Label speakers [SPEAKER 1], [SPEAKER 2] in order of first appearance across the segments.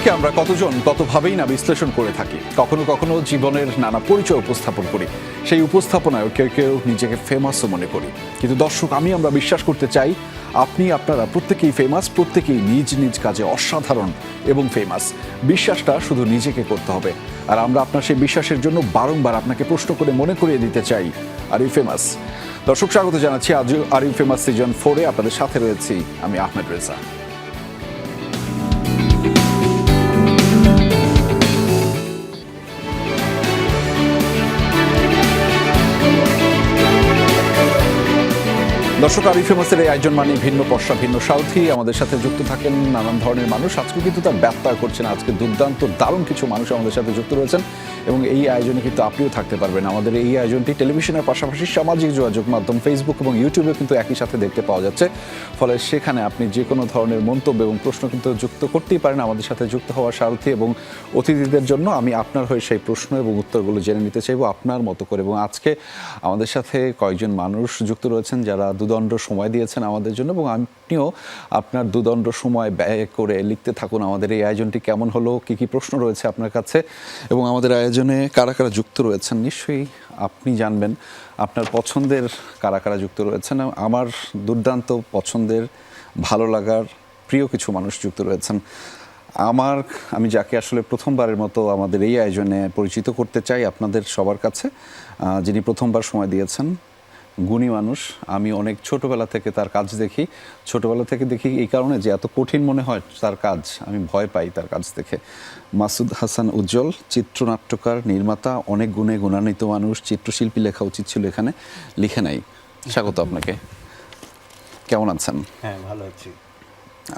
[SPEAKER 1] মানুষকে আমরা কতজন কতভাবেই না বিশ্লেষণ করে থাকি, কখনো কখনো জীবনের নানা পরিচয় উপস্থাপন করি। সেই উপস্থাপনায় কেউ কেউ নিজেকে ফেমাসও মনে করি। কিন্তু দর্শক, আমরা বিশ্বাস করতে চাই আপনারা প্রত্যেকেই ফেমাস, প্রত্যেকেই নিজ নিজ কাজে অসাধারণ এবং ফেমাস। বিশ্বাসটা শুধু নিজেকে করতে হবে, আর আমরা আপনার সেই বিশ্বাসের জন্য বারংবার আপনাকে প্রশ্ন করে মনে করিয়ে দিতে চাই, আর ইউ ফেমাস? দর্শক, স্বাগত জানাচ্ছি আজ আর ইউ ফেমাস সিজন 4-এ। আপনাদের সাথে রয়েছি আমি আহমেদ রেজা। দর্শক, আর ইউ ফেমাসের এই আয়োজন মানে ভিন্ন পশা ভিন্ন সাউথি। আমাদের সাথে যুক্ত থাকেন নানান ধরনের মানুষ। আজকে কিন্তু তার ব্যত্যয় করছেন, আজকে দুর্দান্ত দারুণ কিছু মানুষ আমাদের সাথে যুক্ত রয়েছেন, এবং এই আয়োজনে কিন্তু আপনিও থাকতে পারবেন। আমাদের এই আয়োজনটি টেলিভিশনের পাশাপাশি সামাজিক যোগাযোগ মাধ্যম ফেসবুক এবং ইউটিউবে কিন্তু একই সাথে দেখতে পাওয়া যাচ্ছে। ফলে সেখানে আপনি যে কোনো ধরনের মন্তব্য এবং প্রশ্ন কিন্তু যুক্ত করতেই পারেন আমাদের সাথে যুক্ত হওয়ার সারথি এবং অতিথিদের জন্য। আমি আপনার হয়ে সেই প্রশ্ন এবং উত্তরগুলো জেনে নিতে চাইবো আপনার মতো করে। এবং আজকে আমাদের সাথে কয়েকজন মানুষ যুক্ত রয়েছেন যারা দুদণ্ড সময় দিয়েছেন আমাদের জন্য, এবং আপনিও আপনার দুদণ্ড সময় ব্যয় করে লিখতে থাকুন আমাদের এই আয়োজনটি কেমন হলো, কী কী প্রশ্ন রয়েছে আপনার কাছে, এবং আমাদের আয়োজনে কারা কারা যুক্ত রয়েছেন নিশ্চয়ই আপনি জানবেন। আপনার পছন্দের কারা কারা যুক্ত রয়েছেন, আমার দুর্দান্ত পছন্দের ভালো লাগার প্রিয় কিছু মানুষ যুক্ত রয়েছেন। আমি যাকে আসলে প্রথমবারের মতো আমাদের এই আয়োজনে পরিচিত করতে চাই আপনাদের সবার কাছে, যিনি প্রথমবার সময় দিয়েছেন, গুণী মানুষ। আমি অনেক ছোটবেলা থেকে তার কাজ দেখি। ছোটবেলা থেকে দেখি এই কারণে যে এত কঠিন মনে হয় তার কাজ, আমি ভয় পাই তার কাজ দেখে। মাসুদ হাসান উজ্জ্বল, চিত্রনাট্যকার, নির্মাতা, অনেক গুণে গুণান্বিত মানুষ। চিত্রশিল্পী লেখা উচিত ছিল, এখানে লিখে নাই। স্বাগত আপনাকে। কেমন আছেন?
[SPEAKER 2] হ্যাঁ, ভালো আছি।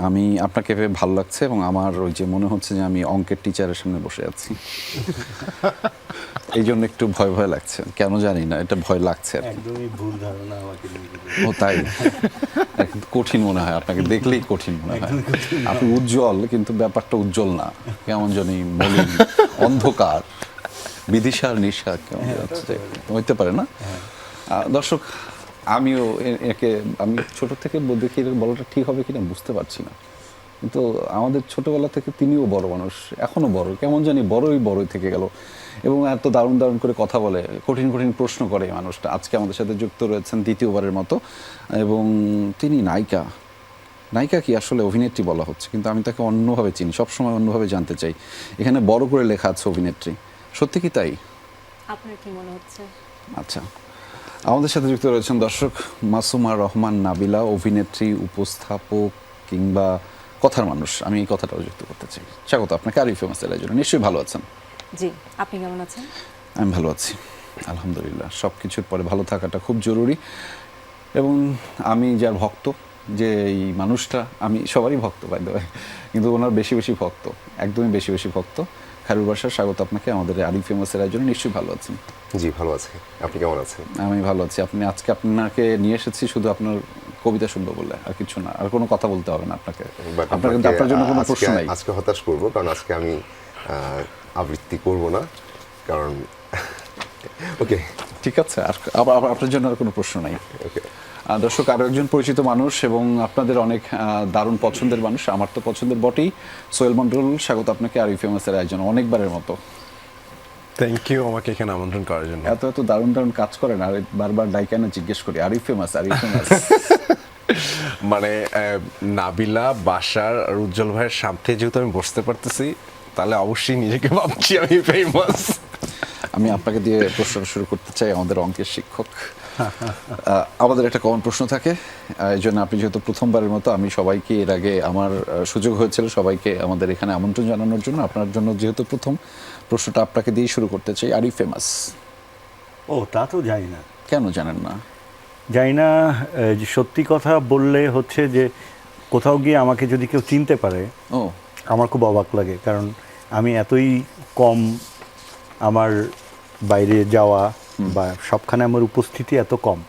[SPEAKER 1] আমি আপনাকে ভেবে ভালো লাগছে, এবং আমার ওই যে মনে হচ্ছে যে আমি অঙ্কের টিচারের সামনে বসে আছি, এই জন্য একটু ভয় ভয় লাগছে, কেন জানি না, এটা ভয় লাগছে।
[SPEAKER 2] একদমই ভুল ধারণা আমাকে নিয়ে।
[SPEAKER 1] ও তাই? কঠিন মনে হয় আপনাকে দেখলেই, কঠিন মনে হয়। আপনি উজ্জ্বল, কিন্তু ব্যাপারটা উজ্জ্বল না, কেমন জানি মলিন, অন্ধকার, বিদিশার নিশা কেমন হইতে পারে না? দর্শক, আমিও আমি ছোট থেকে দেখি বলাটা ঠিক হবে কিনা বুঝতে পারছি না, কিন্তু আমাদের ছোটবেলা থেকে তিনিও বড় মানুষ, এখনো বড়, কেমন জানি বড়ই থেকে গেল, এবং এত দারুণ দারুণ করে কথা বলে, কঠিন কঠিন প্রশ্ন করে এই মানুষটা। আজকে আমাদের সাথে যুক্ত রয়েছেন দ্বিতীয়বারের মতো, এবং তিনি নায়িকা কি আসলে অভিনেত্রী বলা হচ্ছে, কিন্তু আমি তাকে অন্যভাবে চিনি, সবসময় অন্যভাবে জানতে চাই। এখানে বড় করে লেখা আছে অভিনেত্রী, সত্যি কি তাই?
[SPEAKER 3] আপনার কি মনে হচ্ছে?
[SPEAKER 1] আচ্ছা, আমাদের সাথে যুক্ত রয়েছেন দর্শক মাসুমা রহমান নাবিলা, অভিনেত্রী, উপস্থাপক কিংবা কথার মানুষ। আমি এই কথাটাও যুক্ত করতে চাই। স্বাগত আপনাকে আর ইউ ফেমাসের আয়োজনে। নিশ্চয়ই ভালো আছেন?
[SPEAKER 3] জি, আপনি কেমন আছেন?
[SPEAKER 1] আমি ভালো আছি, আলহামদুলিল্লাহ। সব কিছুর পরে ভালো থাকাটা খুব জরুরি, এবং আমি যার ভক্ত, যে এই মানুষটা, আমি সবারই ভক্ত বাই দ্য ওয়ে, কিন্তু ওনার বেশি বেশি ভক্ত, একদমই বেশি বেশি ভক্ত। খায়রুল বাশার, স্বাগত আপনাকে আমাদের আর ইউ ফেমাসের আয়োজনে। নিশ্চয়ই ভালো আছেন?
[SPEAKER 4] জি, ভালো আছি। আপনি কেমন আছেন?
[SPEAKER 1] আমি ভালো আছি। আজকে আপনাকে নিয়ে এসেছি শুধু আপনার কবিতা শুনবো বলে, আর কিছু না, আর কোনো কথা বলতে হবে না আপনাকে। আপনার জন্য কোনো প্রশ্ন নাই।
[SPEAKER 4] আজকে হতাশ করবো, কারণ আজকে আমি আবৃত্তি করব না, কারণ ওকে,
[SPEAKER 1] ঠিক আছে, আর আপনার জন্য আর কোনো প্রশ্ন নাই।
[SPEAKER 4] ওকে।
[SPEAKER 1] দর্শক, আরও একজন পরিচিত মানুষ এবং আপনাদের অনেক দারুণ পছন্দের মানুষ, আমার তো পছন্দের বটেই, সোহেল মন্ডল, স্বাগত আপনাকে আর ইউ ফেমাসের আয়োজন অনেকবারের মতো।
[SPEAKER 5] থ্যাংক ইউ আমাকে এখানে আমন্ত্রণ করার জন্য।
[SPEAKER 1] এত দারুণ দারুণ কাজ করেন, আর বারবার ডাইকানে জিজ্ঞেস করি are you famous, are you famous.
[SPEAKER 5] মানে নাবিলা, বাশার আর উজ্জ্বল ভাইয়ের সাথে যেহেতু আমি বসতে পারতেছি, তাহলে অবশ্যই নিজেকে ভাবছি আমি ফেমাস।
[SPEAKER 1] আমি আপনাকে দিয়ে প্রশ্ন শুরু করতে চাই, আমাদের অঙ্কের শিক্ষক। আমাদের একটা কমন প্রশ্ন থাকে, এই জন্য আপনি যেহেতু প্রথমবারের মতো, আমি সবাইকে এর আগে আমার সুযোগ হয়েছিল সবাইকে আমাদের এখানে আমন্ত্রণ জানানোর জন্য, আপনার জন্য যেহেতু প্রথম, প্রশ্নটা আপনাকে দিয়ে শুরু করতে চাই। আর ইউ ফেমাস?
[SPEAKER 2] ও, তা তো জানি না।
[SPEAKER 1] কেন জানেন না?
[SPEAKER 2] জানি না, যে সত্যি কথা বললে হচ্ছে যে কোথাও গিয়ে আমাকে যদি কেউ চিনতে পারে, আমার খুব অবাক লাগে, কারণ আমি এতই কম, আমার বাইরে যাওয়া বা সবখানে আমার উপস্থিতি এত কম,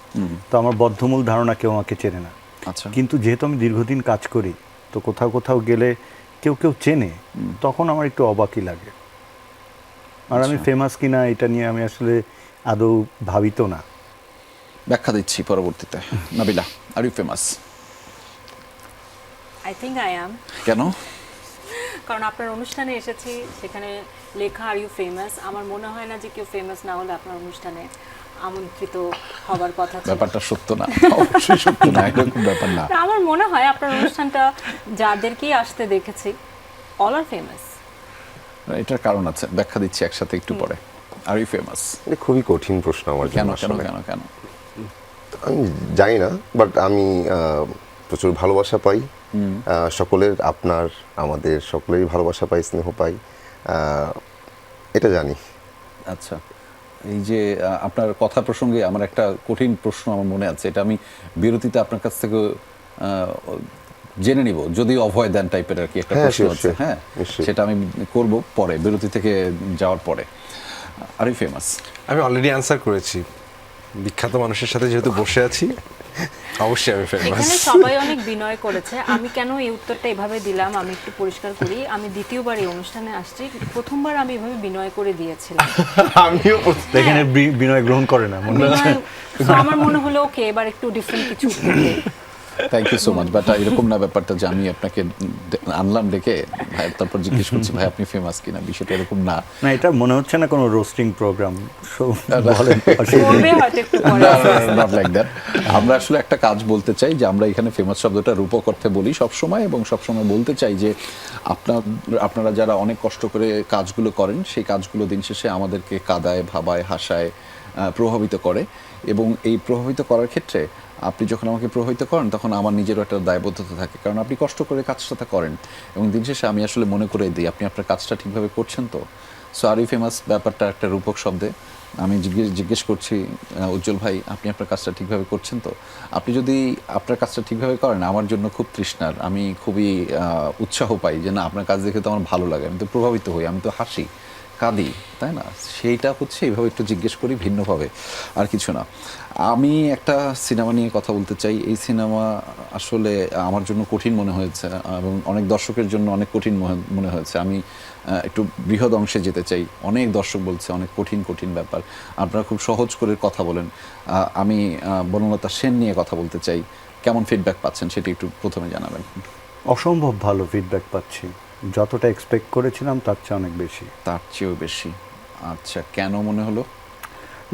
[SPEAKER 2] তো আমার বদ্ধমূল ধারণা কেউ আমাকে চেনে না।
[SPEAKER 1] আচ্ছা।
[SPEAKER 2] কিন্তু যেহেতু আমি দীর্ঘদিন কাজ করি, তো কোথাও গেলে কেউ চেনে, তখন আমার একটু অবাকই লাগে। আর আমি ফেমাস কিনা এটা নিয়ে আমি আসলে আদৌ ভাবিত না।
[SPEAKER 1] ব্যাখ্যা দিচ্ছি পরবর্তীতে। Nabila, are you famous?
[SPEAKER 3] I think I am.
[SPEAKER 1] কেন?
[SPEAKER 3] কারণ আপনার অনুষ্ঠানে এসেছি, সেখানে লেখা আর ইউ ফেমাস। আমার মনে হয় না যে কেউ ফেমাস না হলে আপনার অনুষ্ঠানে আমন্ত্রিত হবার কথা ছিল।
[SPEAKER 1] ব্যাপারটা সত্য না, অবশ্যই সত্য না, এরকম ব্যাপার না।
[SPEAKER 3] না, আমার মনে হয় আপনার অনুষ্ঠানটা যাদেরকেই আসতে দেখেছি অল আর ফেমাস।
[SPEAKER 1] এটার কারণ আছে, ব্যাখ্যা দিচ্ছি একসাথে একটু পরে। Are you famous?
[SPEAKER 4] এটা খুবই কঠিন প্রশ্ন আমার
[SPEAKER 1] কেন
[SPEAKER 4] জন্য
[SPEAKER 1] কেন
[SPEAKER 4] আসলে।
[SPEAKER 1] কেন কেন?
[SPEAKER 4] আমি জানি না, বাট আমি প্রচুর ভালোবাসা পাই সকলের, আপনার আমাদের সকলেরই ভালোবাসা পাই, স্নেহ পাই, এটা জানি।
[SPEAKER 1] আচ্ছা, এই যে আপনার কথা প্রসঙ্গে আমার একটা কঠিন প্রশ্ন আমার মনে আছে, এটা আমি বিরতিতে আপনার কাছ থেকে জেনে নিব, যদিও অভয় দেন টাইপের আর কি একটা
[SPEAKER 4] হ্যাঁ,
[SPEAKER 1] প্রশ্ন আছে।
[SPEAKER 4] sure,
[SPEAKER 1] হ্যাঁ,
[SPEAKER 4] নিশ্চয়ই।
[SPEAKER 1] সেটা আমি করব পরে, বিরতি থেকে যাওয়ার পরে। Are you famous?
[SPEAKER 5] আমি অলরেডি অ্যান্সার করেছি, বিখ্যাত মানুষের সাথে যেহেতু বসে আছি অবশ্যই আমি ফেমাস।
[SPEAKER 3] এখানে সবাই অনেক বিনয় করেছে, আমি কেন এই উত্তরটা এভাবে দিলাম আমি একটু পরিষ্কার করি। আমি দ্বিতীয়বার এই অনুষ্ঠানে আসছি, প্রথমবার আমি এভাবে বিনয় করে দিয়েছিলাম।
[SPEAKER 5] আমিও
[SPEAKER 2] এখানে বিনয় গ্রহণ করে না মনে হচ্ছে।
[SPEAKER 3] তো আমার মনে হলো ওকে এবার একটু ডিফারেন্ট কিছু উত্তর দিই।
[SPEAKER 1] Thank you so much. But এরকম না ব্যাপারটা যে আমি আপনাকে আনলাম ডেকে, ভাই তারপর জিজ্ঞেস করছি ভাই আপনি ফেমাস কিনা, বিষয়টা এরকম না।
[SPEAKER 2] না, এটা মনে হচ্ছে না কোনো রোস্টিং প্রোগ্রাম।
[SPEAKER 3] করবে হয়তো একটু পরে।
[SPEAKER 1] Not like that. আমরা আসলে একটা কাজ বলতে চাই যে আমরা এখানে ফেমাস শব্দটা রূপক অর্থে বলি সবসময়, এবং সবসময় বলতে চাই যে আপনারা যারা অনেক কষ্ট করে কাজগুলো করেন, সেই কাজগুলো দিন শেষে আমাদেরকে কাঁদায়, ভাবায়, হাসায়, প্রভাবিত করে। এবং এই প্রভাবিত করার ক্ষেত্রে আপনি যখন আমাকে প্রভাবিত করেন তখন আমার নিজেরও একটা দায়বদ্ধতা থাকে, কারণ আপনি কষ্ট করে কাজটা করেন এবং দিন শেষে আমি আসলে মনে করে দিই আপনি আপনার কাজটা ঠিকভাবে করছেন তো। সো আর ইউ ফেমাস ব্যাপারটা একটা রূপক শব্দে আমি জিজ্ঞেস করছি উজ্জ্বল ভাই আপনি আপনার কাজটা ঠিকভাবে করছেন তো। আপনি যদি আপনার কাজটা ঠিকভাবে করেন আমার জন্য খুব তৃষ্ণার, আমি খুবই উৎসাহ পাই যে না আপনার কাজ দেখে তো আমার ভালো লাগে, আমি তো প্রভাবিত হই, আমি তো হাসি কাঁদি, তাই না? সেইটা হচ্ছে এইভাবে একটু জিজ্ঞেস করি ভিন্নভাবে, আর কিছু না। আমি একটা সিনেমা নিয়ে কথা বলতে চাই। এই সিনেমা আসলে আমার জন্য কঠিন মনে হয়েছে এবং অনেক দর্শকের জন্য অনেক কঠিন মনে হয়েছে। আমি একটু বৃহৎ অংশে যেতে চাই। অনেক দর্শক বলছে অনেক কঠিন ব্যাপার, আপনারা খুব সহজ করে কথা বলেন। আমি বনলতা সেন নিয়ে কথা বলতে চাই। কেমন ফিডব্যাক পাচ্ছেন সেটা একটু প্রথমে জানাবেন।
[SPEAKER 2] অসম্ভব ভালো ফিডব্যাক পাচ্ছি, যতটা এক্সপেক্ট করেছিলাম তার চেয়ে অনেক বেশি।
[SPEAKER 1] তার চেয়েও বেশি? আচ্ছা, কেন মনে হলো?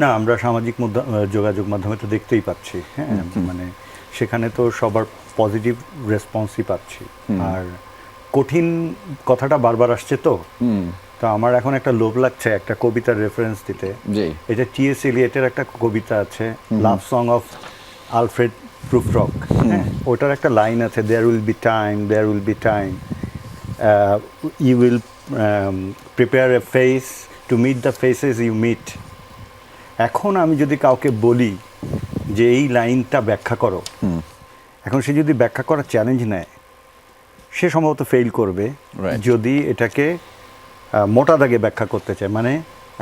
[SPEAKER 2] না, আমরা সামাজিক যোগাযোগ মাধ্যমে তো দেখতেই পাচ্ছি, হ্যাঁ, মানে সেখানে তো সবার পজিটিভ রেসপন্সই পাচ্ছি। আর কঠিন কথাটা বারবার আসছে তো আমার এখন একটা লোভ লাগছে একটা কবিতার রেফারেন্স দিতে। এটা টি.এস. এলিয়টের একটা কবিতা আছে, love song of Alfred Prufrock. হ্যাঁ, ওটার একটা লাইন আছে, there will be time you will prepare a face to meet the faces you meet. এখন আমি যদি কাউকে বলি যে এই লাইনটা ব্যাখ্যা করো, এখন সে যদি ব্যাখ্যা করার চ্যালেঞ্জ নেয় সে সম্ভবত ফেল করবে যদি এটাকে মোটা দাগে ব্যাখ্যা করতে চায়, মানে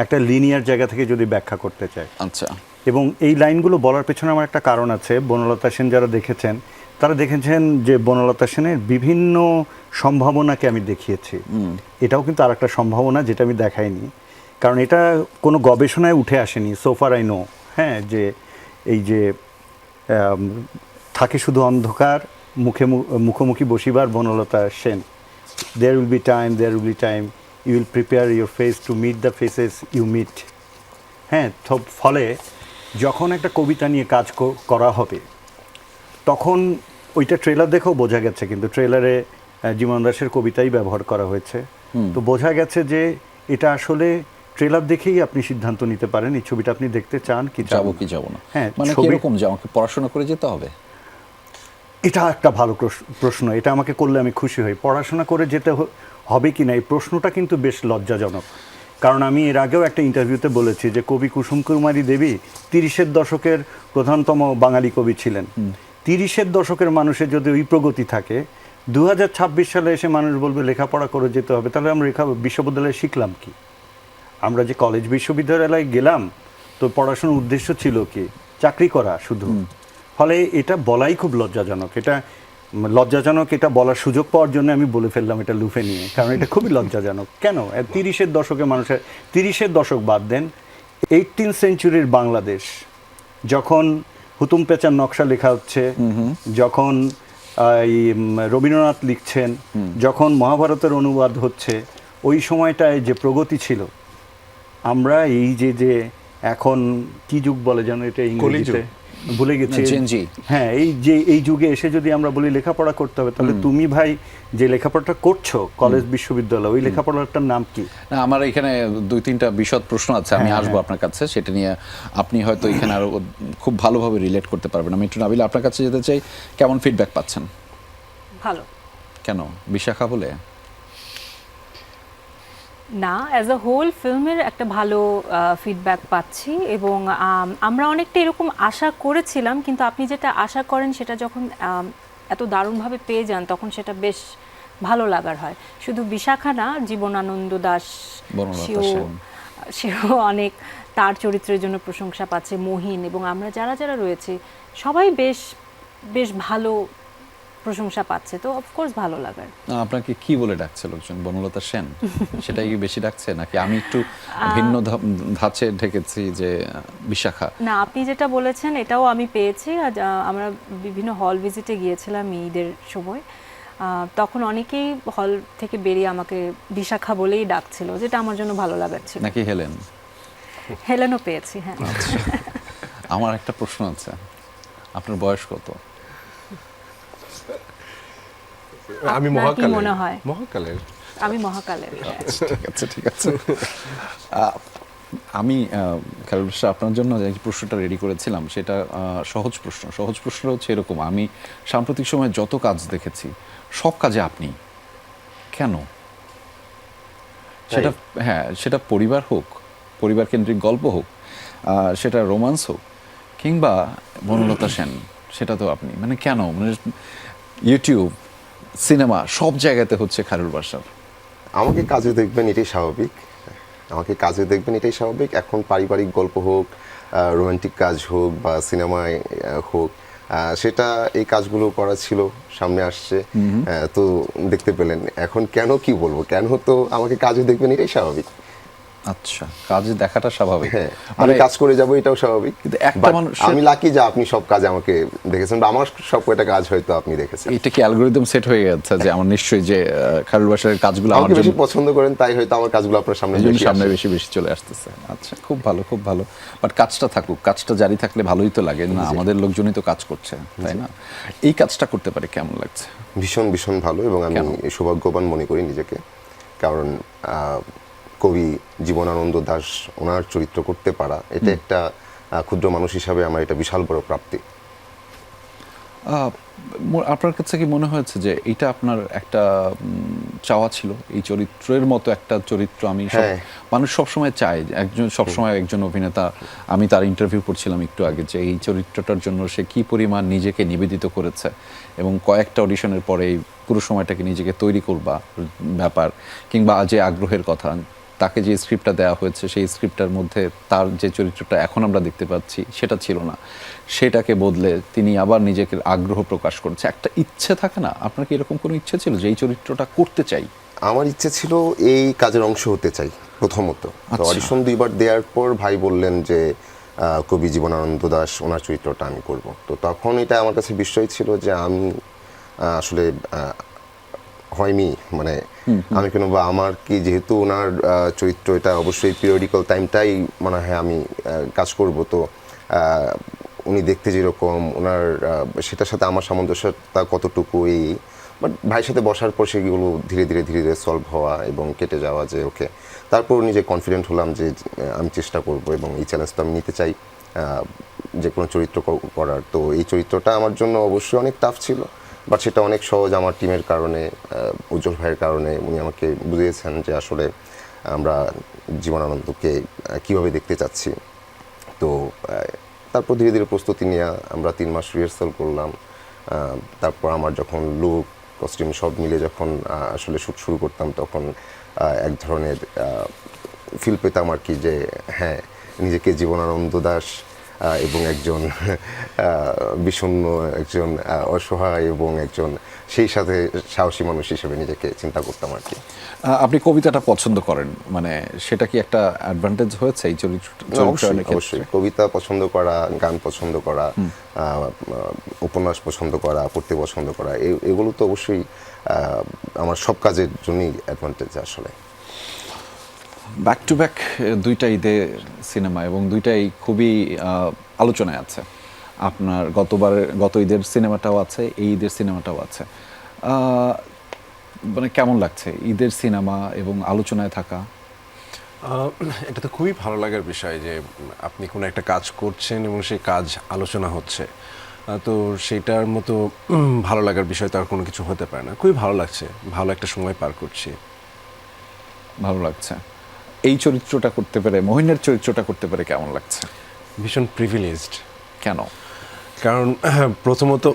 [SPEAKER 2] একটা লিনিয়ার জায়গা থেকে যদি ব্যাখ্যা করতে চায়।
[SPEAKER 1] আচ্ছা,
[SPEAKER 2] এবং এই লাইনগুলো বলার পেছনে আমার একটা কারণ আছে। বনলতা সেন যারা দেখেছেন তারা দেখেছেন যে বনলতা সেনের বিভিন্ন সম্ভাবনাকে আমি দেখিয়েছি। এটাও কিন্তু আর একটা সম্ভাবনা যেটা আমি দেখাইনি, কারণ এটা কোনো গবেষণায় উঠে আসেনি সোফার আই নো। হ্যাঁ, যে এই যে থাকে শুধু অন্ধকার মুখোমুখি বসিবার Banalata Sen, there will be time you will prepare your face to meet the faces you meet. হ্যাঁ, তো ফলে যখন একটা কবিতা নিয়ে কাজ করা হবে তখন ওইটা ট্রেলার দেখেও বোঝা গেছে, কিন্তু ট্রেলারে জীবন দাসের কবিতাই ব্যবহার করা হয়েছে। তো বোঝা গেছে যে এটা আসলে ট্রেলার দেখেই আপনি সিদ্ধান্ত নিতে পারেন এই ছবিটা আপনি দেখতে চান কি
[SPEAKER 1] যাবো কি যাবো না।
[SPEAKER 2] হ্যাঁ,
[SPEAKER 1] মানে কিরকম যে আমাকে পড়াশোনা করে যেতে হবে?
[SPEAKER 2] এটা একটা ভালো প্রশ্ন, এটা আমাকে করলে আমি খুশি হই। পড়াশোনা করে যেতে হবে কি না এই প্রশ্নটা কিন্তু বেশ লজ্জাজনক, কারণ আমি এর আগেও একটা ইন্টারভিউতে বলেছি যে কবি কুসুম কুমারী দেবী 30-এর দশকের প্রধানতম বাঙালি কবি ছিলেন। 30-এর দশকের মানুষের যদি ওই প্রগতি থাকে, 2026 সালে এসে মানুষ বলবে লেখাপড়া করে যেতে হবে, তাহলে আমরা বিশ্ববিদ্যালয়ে শিখলাম কি? আমরা যে কলেজ বিশ্ববিদ্যালয়ে গেলাম তো পড়াশোনার উদ্দেশ্য ছিল কি? চাকরি করা শুধু। ফলে এটা বলাই খুব লজ্জাজনক। এটা বলার সুযোগ পাওয়ার জন্য আমি বলে ফেললাম এটা লুফে নিয়ে, কারণ এটা খুবই লজ্জাজনক। কেন? 30-এর দশকে মানুষের 30-এর দশক বাদ দেন, 18th সেঞ্চুরির বাংলাদেশ যখন হুতুম পেঁচার নকশা লেখা হচ্ছে, যখন রবীন্দ্রনাথ লিখছেন, যখন মহাভারতের অনুবাদ হচ্ছে, ওই সময়টায় যে প্রগতি ছিল, আমরা এই যে এখন কি যুগ বলে যেন এটা ইংরেজিতে ভুলে গেছি,
[SPEAKER 1] Gen Z।
[SPEAKER 2] হ্যাঁ, এই যুগে এসে যদি আমরা বলি লেখাপড়া করতে হবে, তাহলে তুমি ভাই যে লেখাপড়াটা করছো কলেজ বিশ্ববিদ্যালয়, ওই লেখাপড়াটার নাম কি?
[SPEAKER 1] না, আমার এখানে 2-3টা বিশদ প্রশ্ন আছে, আমি আসবো আপনার কাছে, সেটা নিয়ে আপনি হয়তো এখানে আরো খুব ভালোভাবে রিলেট করতে পারবেন। আমি একটু নাবিলা আপনার কাছে যেতে চাই, কেমন ফিডব্যাক পাচ্ছেন?
[SPEAKER 3] ভালো
[SPEAKER 1] কেন বিশাখা বলে?
[SPEAKER 3] না, অ্যাজ আ হোল ফিল্মের একটা ভালো ফিডব্যাক পাচ্ছি, এবং আমরা অনেকটা এরকম আশা করেছিলাম, কিন্তু আপনি যেটা আশা করেন সেটা যখন এত দারুণভাবে পেয়ে যান, তখন সেটা বেশ ভালো লাগার হয়। শুধু বিশাখা না, জীবনানন্দ দাশ,
[SPEAKER 1] বনলতা সেন।
[SPEAKER 3] সেও অনেক তার চরিত্রের জন্য প্রশংসা পাচ্ছে, মহিন, এবং আমরা যারা যারা রয়েছে সবাই বেশ বেশ ভালো প্রশংসা পাচ্ছে, তো অফকোর্স ভালো লাগার।
[SPEAKER 1] আপনাকে কি বলে ডাকছে লোকজন? বনলতা সেন সেটাই কি বেশি ডাকছে, নাকি আমি একটু ভিন্ন ধাঁচে ঢেকেছি যে বিশাখা?
[SPEAKER 3] না, আপনি যেটা বলেছেন এটাও আমি পেয়েছি। আজ আমরা বিভিন্ন হল ভিজিটে গিয়েছিলাম ঈদের সময়, তখন অনেকেই হল থেকে বেরিয়ে আমাকে বিশাখা বলেই ডাকছিল, যেটা আমার জন্য ভালো লাগার ছিল।
[SPEAKER 1] নাকি হেলেন?
[SPEAKER 3] হেলেনও পেয়েছি, হ্যাঁ।
[SPEAKER 1] আমার একটা প্রশ্ন আছে, আপনার বয়স কত?
[SPEAKER 5] আমি
[SPEAKER 3] আপনার কি
[SPEAKER 5] মহাকালের।
[SPEAKER 3] মনে হয়?
[SPEAKER 5] মহাকালের।
[SPEAKER 3] আমি মহাকালের, হ্যাঁ।
[SPEAKER 1] ঠিক আছে। আমি খায়রুল বাশার, আপনার জন্য যে প্রশ্নটা রেডি করেছিলাম সেটা সহজ প্রশ্ন হচ্ছে এরকম: আমি সাম্প্রতিক সময়ে যত কাজ দেখেছি সব কাজে আপনি, কেন? সেটা, হ্যাঁ, সেটা পরিবার হোক, পরিবার কেন্দ্রিক গল্প হোক, সেটা রোমান্স হোক, কিংবা বনলতা সেন, সেটা তো আপনি। মানে কেন? মানে ইউটিউব, সিনেমা, সব জায়গাতে হচ্ছে খায়রুল বাশার।
[SPEAKER 4] আমাকে কাজে দেখবেন এটাই স্বাভাবিক, এখন পারিবারিক গল্প হোক, রোমান্টিক কাজ হোক, বা সিনেমায় হোক, সেটা এই কাজগুলো করা ছিল, সামনে আসছে, তো দেখতে পেলেন। এখন কেন কি বলবো, কেন, তো আমাকে কাজে দেখবেন এটাই স্বাভাবিক।
[SPEAKER 1] আচ্ছা, কাজে দেখাটা স্বাভাবিক।
[SPEAKER 4] হ্যাঁ, আমি কাজ করে যাব এটাও স্বাভাবিক,
[SPEAKER 1] কিন্তু একটা
[SPEAKER 4] But
[SPEAKER 1] মানুষ,
[SPEAKER 4] আমি লাকি যে আপনি সব কাজে আমাকে দেখেছেন, বা আমার সব কয়টা কাজ হয়তো আপনি দেখেছেন।
[SPEAKER 1] এটা কি অ্যালগরিদম সেট হয়ে গেছে যে আমার নিশ্চয়ই যে খায়রুল বাশারের কাজগুলো আমার
[SPEAKER 4] আমাকে
[SPEAKER 1] জন্য
[SPEAKER 4] বেশি পছন্দ করেন, তাই হয়তো আমার কাজগুলো আপনার সামনে বেশি
[SPEAKER 1] সামনে
[SPEAKER 4] আসে।
[SPEAKER 1] বেশি বেশি চলে আসতেছে। আচ্ছা, খুব ভালো, খুব ভালো। বাট কাজটা থাকুক, কাজটা জারি থাকলে ভালোই তো লাগে না? আমাদের লোকজনই তো কাজ করছে, তাই না? এই কাজটা করতে পারে কেমন লাগছে?
[SPEAKER 4] ভীষণ ভীষণ ভালো, এবং আমি
[SPEAKER 1] কেন?
[SPEAKER 4] সৌভাগ্যবান মনে করি নিজেকে, কারণ কবি জীবনানন্দ দাশ, ওনার চরিত্র করতে পারা, এটা একটা ক্ষুদ্র মানুষ হিসাবে আমার এটা বিশাল বড় প্রাপ্তি।
[SPEAKER 1] আপনার কাছে কি মনে হয়েছে যে এটা আপনার একটা চাওয়া ছিল, এই চরিত্রের মতো একটা চরিত্র?
[SPEAKER 4] হ্যাঁ।
[SPEAKER 1] মানুষ সবসময় চায়, সবসময় একজন অভিনেতা, আমি তার ইন্টারভিউ করছিলাম একটু আগে, যে এই চরিত্রটার জন্য সে কি পরিমাণ নিজেকে নিবেদিত করেছে, এবং কয়েকটা অডিশনের পরে এই পুরো সময়টাকে নিজেকে তৈরি করবা ব্যাপার, কিংবা যে আগ্রহের কথা, তাকে যে স্ক্রিপ্টটা দেওয়া হয়েছে সেই স্ক্রিপ্টটার মধ্যে তার যে চরিত্রটা এখন আমরা দেখতে পাচ্ছি সেটা ছিল না, সেটাকে বদলে তিনি আবার নিজেকে আগ্রহ প্রকাশ করছে। একটা ইচ্ছে থাকে না? আপনার কি এরকম কোনো ইচ্ছে ছিল যে এই চরিত্রটা করতে চাই?
[SPEAKER 4] আমার ইচ্ছে ছিল এই কাজের অংশ হতে চাই প্রথমত।
[SPEAKER 1] আচ্ছা।
[SPEAKER 4] অডিশন 2বার দেওয়ার পর ভাই বললেন যে কবি জীবনানন্দ দাশ, ওনার চরিত্রটা আমি করব। তো তখন এটা আমার কাছে বিস্ময় ছিল যে আমি আসলে হয়নি, মানে আমি কেন, বা আমার কি, যেহেতু ওনার চরিত্র, এটা অবশ্যই পিরিয়ডিক্যাল টাইমটাই মনে হয় আমি কাজ করব, তো উনি দেখতে যেরকম, ওনার সেটার সাথে আমার সামঞ্জস্যতা কতটুকু, এই বাট ভাইয়ের সাথে বসার পর সেগুলো ধীরে ধীরে সলভ হওয়া এবং কেটে যাওয়া, যে ওকে, তারপর নিজে কনফিডেন্ট হলাম যে আমি চেষ্টা করব এবং এই চ্যালেঞ্জটা আমি নিতে চাই যে কোনো চরিত্র করার। তো এই চরিত্রটা আমার জন্য অবশ্যই অনেক টাফ ছিল, বাট সেটা অনেক সহজ আমার টিমের কারণে, উজ্জ্বল ভাইয়ের কারণে। উনি আমাকে বুঝিয়েছেন যে আসলে আমরা জীবনানন্দকে কীভাবে দেখতে চাচ্ছি। তো তারপর ধীরে ধীরে প্রস্তুতি নিয়ে আমরা 3 মাস রিহার্সাল করলাম। তারপর আমার যখন লুক, কস্টিউম সব মিলে যখন আসলে শ্যুট শুরু করতাম, তখন এক ধরনের ফিল পেতাম আর কি, যে হ্যাঁ, নিজেকে জীবনানন্দ দাশ এবং একজন বিষণ্ণ, একজন অসহায় এবং একজন সেই সাথে সাহসী মানুষ হিসেবে নিজেকে চিন্তা করতাম আর কি।
[SPEAKER 1] আপনি কবিতাটা পছন্দ করেন, মানে সেটা কি একটা অ্যাডভান্টেজ হয়েছে এই চরিত্রায়নের ক্ষেত্রে?
[SPEAKER 4] অবশ্যই কবিতা পছন্দ করা, গান পছন্দ করা, উপন্যাস পছন্দ করা, পড়তে পছন্দ করা, এগুলো তো অবশ্যই আমার সব কাজের জন্যই অ্যাডভান্টেজ আসলে।
[SPEAKER 1] ব্যাক টু ব্যাক দুইটা ঈদের সিনেমা এবং দুইটাই খুবই আলোচনায় আছে। আপনার গত ঈদের সিনেমাটাও আছে, এই ঈদের সিনেমাটাও আছে। মানে কেমন লাগছে ঈদের সিনেমা এবং আলোচনায় থাকা?
[SPEAKER 5] এটা তো খুবই ভালো লাগার বিষয় যে আপনি কোনো একটা কাজ করছেন এবং সেই কাজ আলোচনা হচ্ছে, তো সেইটার মতো ভালো লাগার বিষয় তো আর কোনো কিছু হতে পারে না। খুবই ভালো লাগছে, ভালো একটা সময় পার করছি।
[SPEAKER 1] ভালো লাগছে। এই চরিত্রটা করতে পেরে, মহিনের চরিত্রটা করতে পেরে কেমন লাগছে?
[SPEAKER 5] ভীষণ প্রিভিলেজড।
[SPEAKER 1] কেন?
[SPEAKER 5] কারণ প্রথমত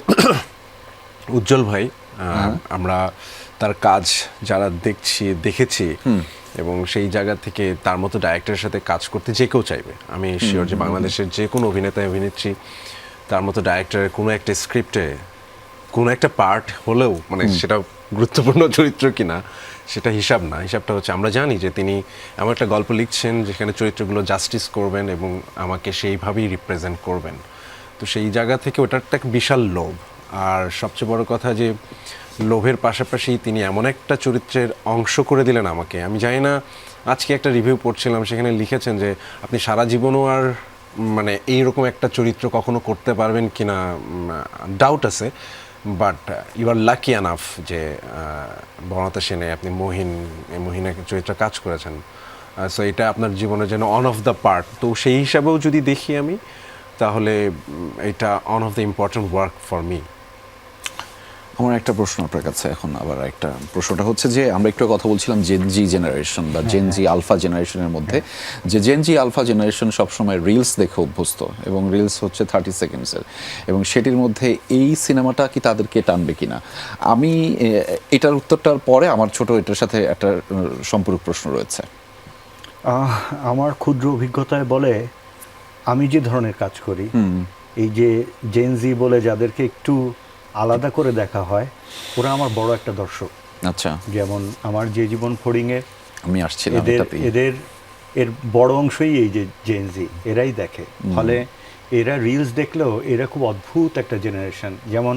[SPEAKER 5] উজ্জ্বল ভাই, আমরা তার কাজ যারা দেখেছি এবং সেই জায়গা থেকে তার মতো ডাইরেক্টরের সাথে কাজ করতে যে কেউ চাইবে। আমি শিওর যে বাংলাদেশের যে কোনো অভিনেতা অভিনেত্রী তার মতো ডাইরেক্টরের কোনো একটা স্ক্রিপ্টে কোনো একটা পার্ট হলেও, মানে সেটা গুরুত্বপূর্ণ চরিত্র কিনা সেটা হিসাব না, হিসাবটা হচ্ছে আমরা জানি যে তিনি এমন একটা গল্প লিখছেন যেখানে চরিত্রগুলো জাস্টিস করবেন এবং আমাকে সেইভাবেই রিপ্রেজেন্ট করবেন। তো সেই জায়গা থেকে ওটা একটা বিশাল লোভ। আর সবচেয়ে বড় কথা যে লোভের পাশাপাশি তিনি এমন একটা চরিত্রের অংশ করে দিলেন আমাকে। আমি জানি না, আজকে একটা রিভিউ পড়ছিলাম, সেখানে লিখেছেন যে আপনি সারা জীবনও আর মানে এইরকম একটা চরিত্র কখনো করতে পারবেন কিনা ডাউট আছে, but you are lucky enough যে বনলতা সেনে আপনি মহিনের চরিত্রে কাজ করেছেন। সো এটা আপনার জীবনের যেন অন অফ দ্য পার্ট। তো সেই হিসাবেও যদি দেখি আমি, তাহলে এটা on of the important work for me.
[SPEAKER 1] আমার একটা প্রশ্ন আপনার কাছে এখন, আবার একটা প্রশ্নটা হচ্ছে যে আমরা একটু কথা বলছিলাম জেনজি জেনারেশন বা জেনজি আলফা জেনারেশনের মধ্যে, যে জেনজি আলফা জেনারেশন সবসময় রিলস দেখে অভ্যস্ত এবং রিলস হচ্ছে 30 সেকেন্ডসের, এবং সেটির মধ্যে এই সিনেমাটা কি তাদেরকে টানবে কিনা? আমি এটার উত্তরটার পরে আমার ছোট এটার সাথে একটা সম্পূরক প্রশ্ন রয়েছে।
[SPEAKER 2] আমার ক্ষুদ্র অভিজ্ঞতায় বলে, আমি যে ধরনের কাজ করি, এই যে জেনজি বলে যাদেরকে একটু আলাদা করে দেখা হয়, ওরা আমার বড় একটা দর্শক।
[SPEAKER 1] আচ্ছা,
[SPEAKER 2] যেমন আমার যে জীবন ফড়িংয়ের
[SPEAKER 1] আমি আসছিলাম
[SPEAKER 2] এর বড় অংশই এই যে জেনজি, এরাই দেখে। ফলে এরা রিলস দেখলেও এরা খুব অদ্ভুত একটা জেনারেশন। যেমন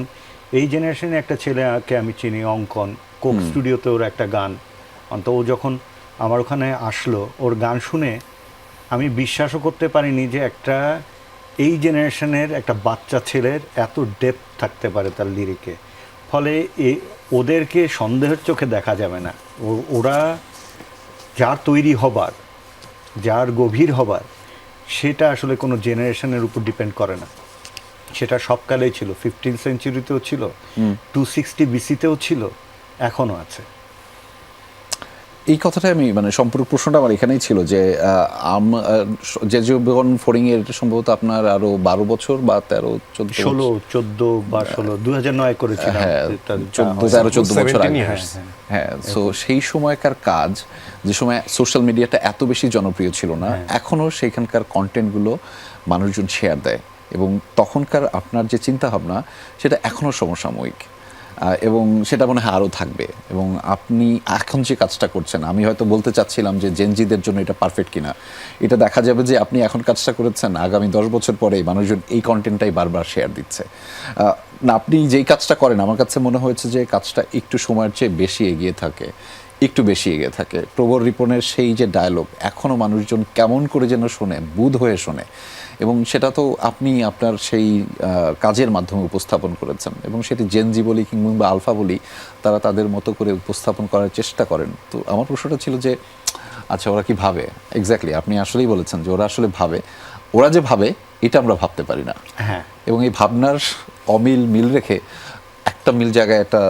[SPEAKER 2] এই জেনারেশনে একটা ছেলেকে আমি চিনি, অঙ্কন, কোক স্টুডিওতে ওর একটা গান, অন্ত ও যখন আমার ওখানে আসলো, ওর গান শুনে আমি বিশ্বাসও করতে পারিনি যে একটা এই জেনারেশনের একটা বাচ্চা ছেলের এত ডেপথ থাকতে পারে তার লিরিকে। ফলে ওদেরকে সন্দেহের চোখে দেখা যাবে না। ওরা যার তৈরি হবার, যার গভীর হবার, সেটা আসলে কোনো জেনারেশনের উপর ডিপেন্ড করে না। সেটা সবকালেই ছিল, 15th সেঞ্চুরিতেও ছিল, 260 BC-তেও ছিল, এখনও আছে।
[SPEAKER 1] এই কথাটাই আমি, মানে সম্পূরক প্রশ্নটা আমার এখানেই ছিল যে যে জীবন ফড়িংয়ের সম্ভবত আপনার আরো 12 বছর বা
[SPEAKER 2] 14 বা 2009 করেছিলাম।
[SPEAKER 1] হ্যাঁ, 13-14 বছর আগে। হ্যাঁ, সো সেই সময়কার কাজ, যে সময় সোশ্যাল মিডিয়াটা এত বেশি জনপ্রিয় ছিল না, এখনো সেইখানকার কন্টেন্টগুলো মানুষজন শেয়ার দেয়, এবং তখনকার আপনার যে চিন্তা ভাবনা সেটা এখনো সমসাময়িক, এবং সেটা মনে হয় আরও থাকবে। এবং আপনি এখন যে কাজটা করছেন, আমি হয়তো বলতে চাচ্ছিলাম যে জেনজিদের জন্য এটা পারফেক্ট কিনা, এটা দেখা যাবে যে আপনি এখন কাজটা করেছেন, আগামী 10 বছর পরে মানুষজন এই কন্টেন্টটাই বারবার শেয়ার দিচ্ছে। না, আপনি যেই কাজটা করেন, আমার কাছে মনে হয়েছে যে কাজটা একটু সময়ের চেয়ে বেশি এগিয়ে থাকে, একটু বেশি এগিয়ে থাকে। প্রবর রিপনের সেই যে ডায়লগ এখনও মানুষজন কেমন করে যেন শোনে, বুধ হয়ে শোনে, এবং সেটা তো আপনি আপনার সেই কাজের মাধ্যমে উপস্থাপন করেছেন, এবং সেটি জেনজি বলি কিংবা আলফা বলি, তারা তাদের মতো করে উপস্থাপন করার চেষ্টা করেন। তো আমার প্রশ্নটা ছিল যে আচ্ছা, ওরা কি ভাবে? এক্স্যাক্টলি আপনি আসলেই বলেছেন যে ওরা আসলে ভাবে। ওরা যে ভাবে এটা আমরা ভাবতে পারি না।
[SPEAKER 2] হ্যাঁ, এবং
[SPEAKER 1] এই ভাবনার মিল রেখে একটা মিল জায়গায় একটা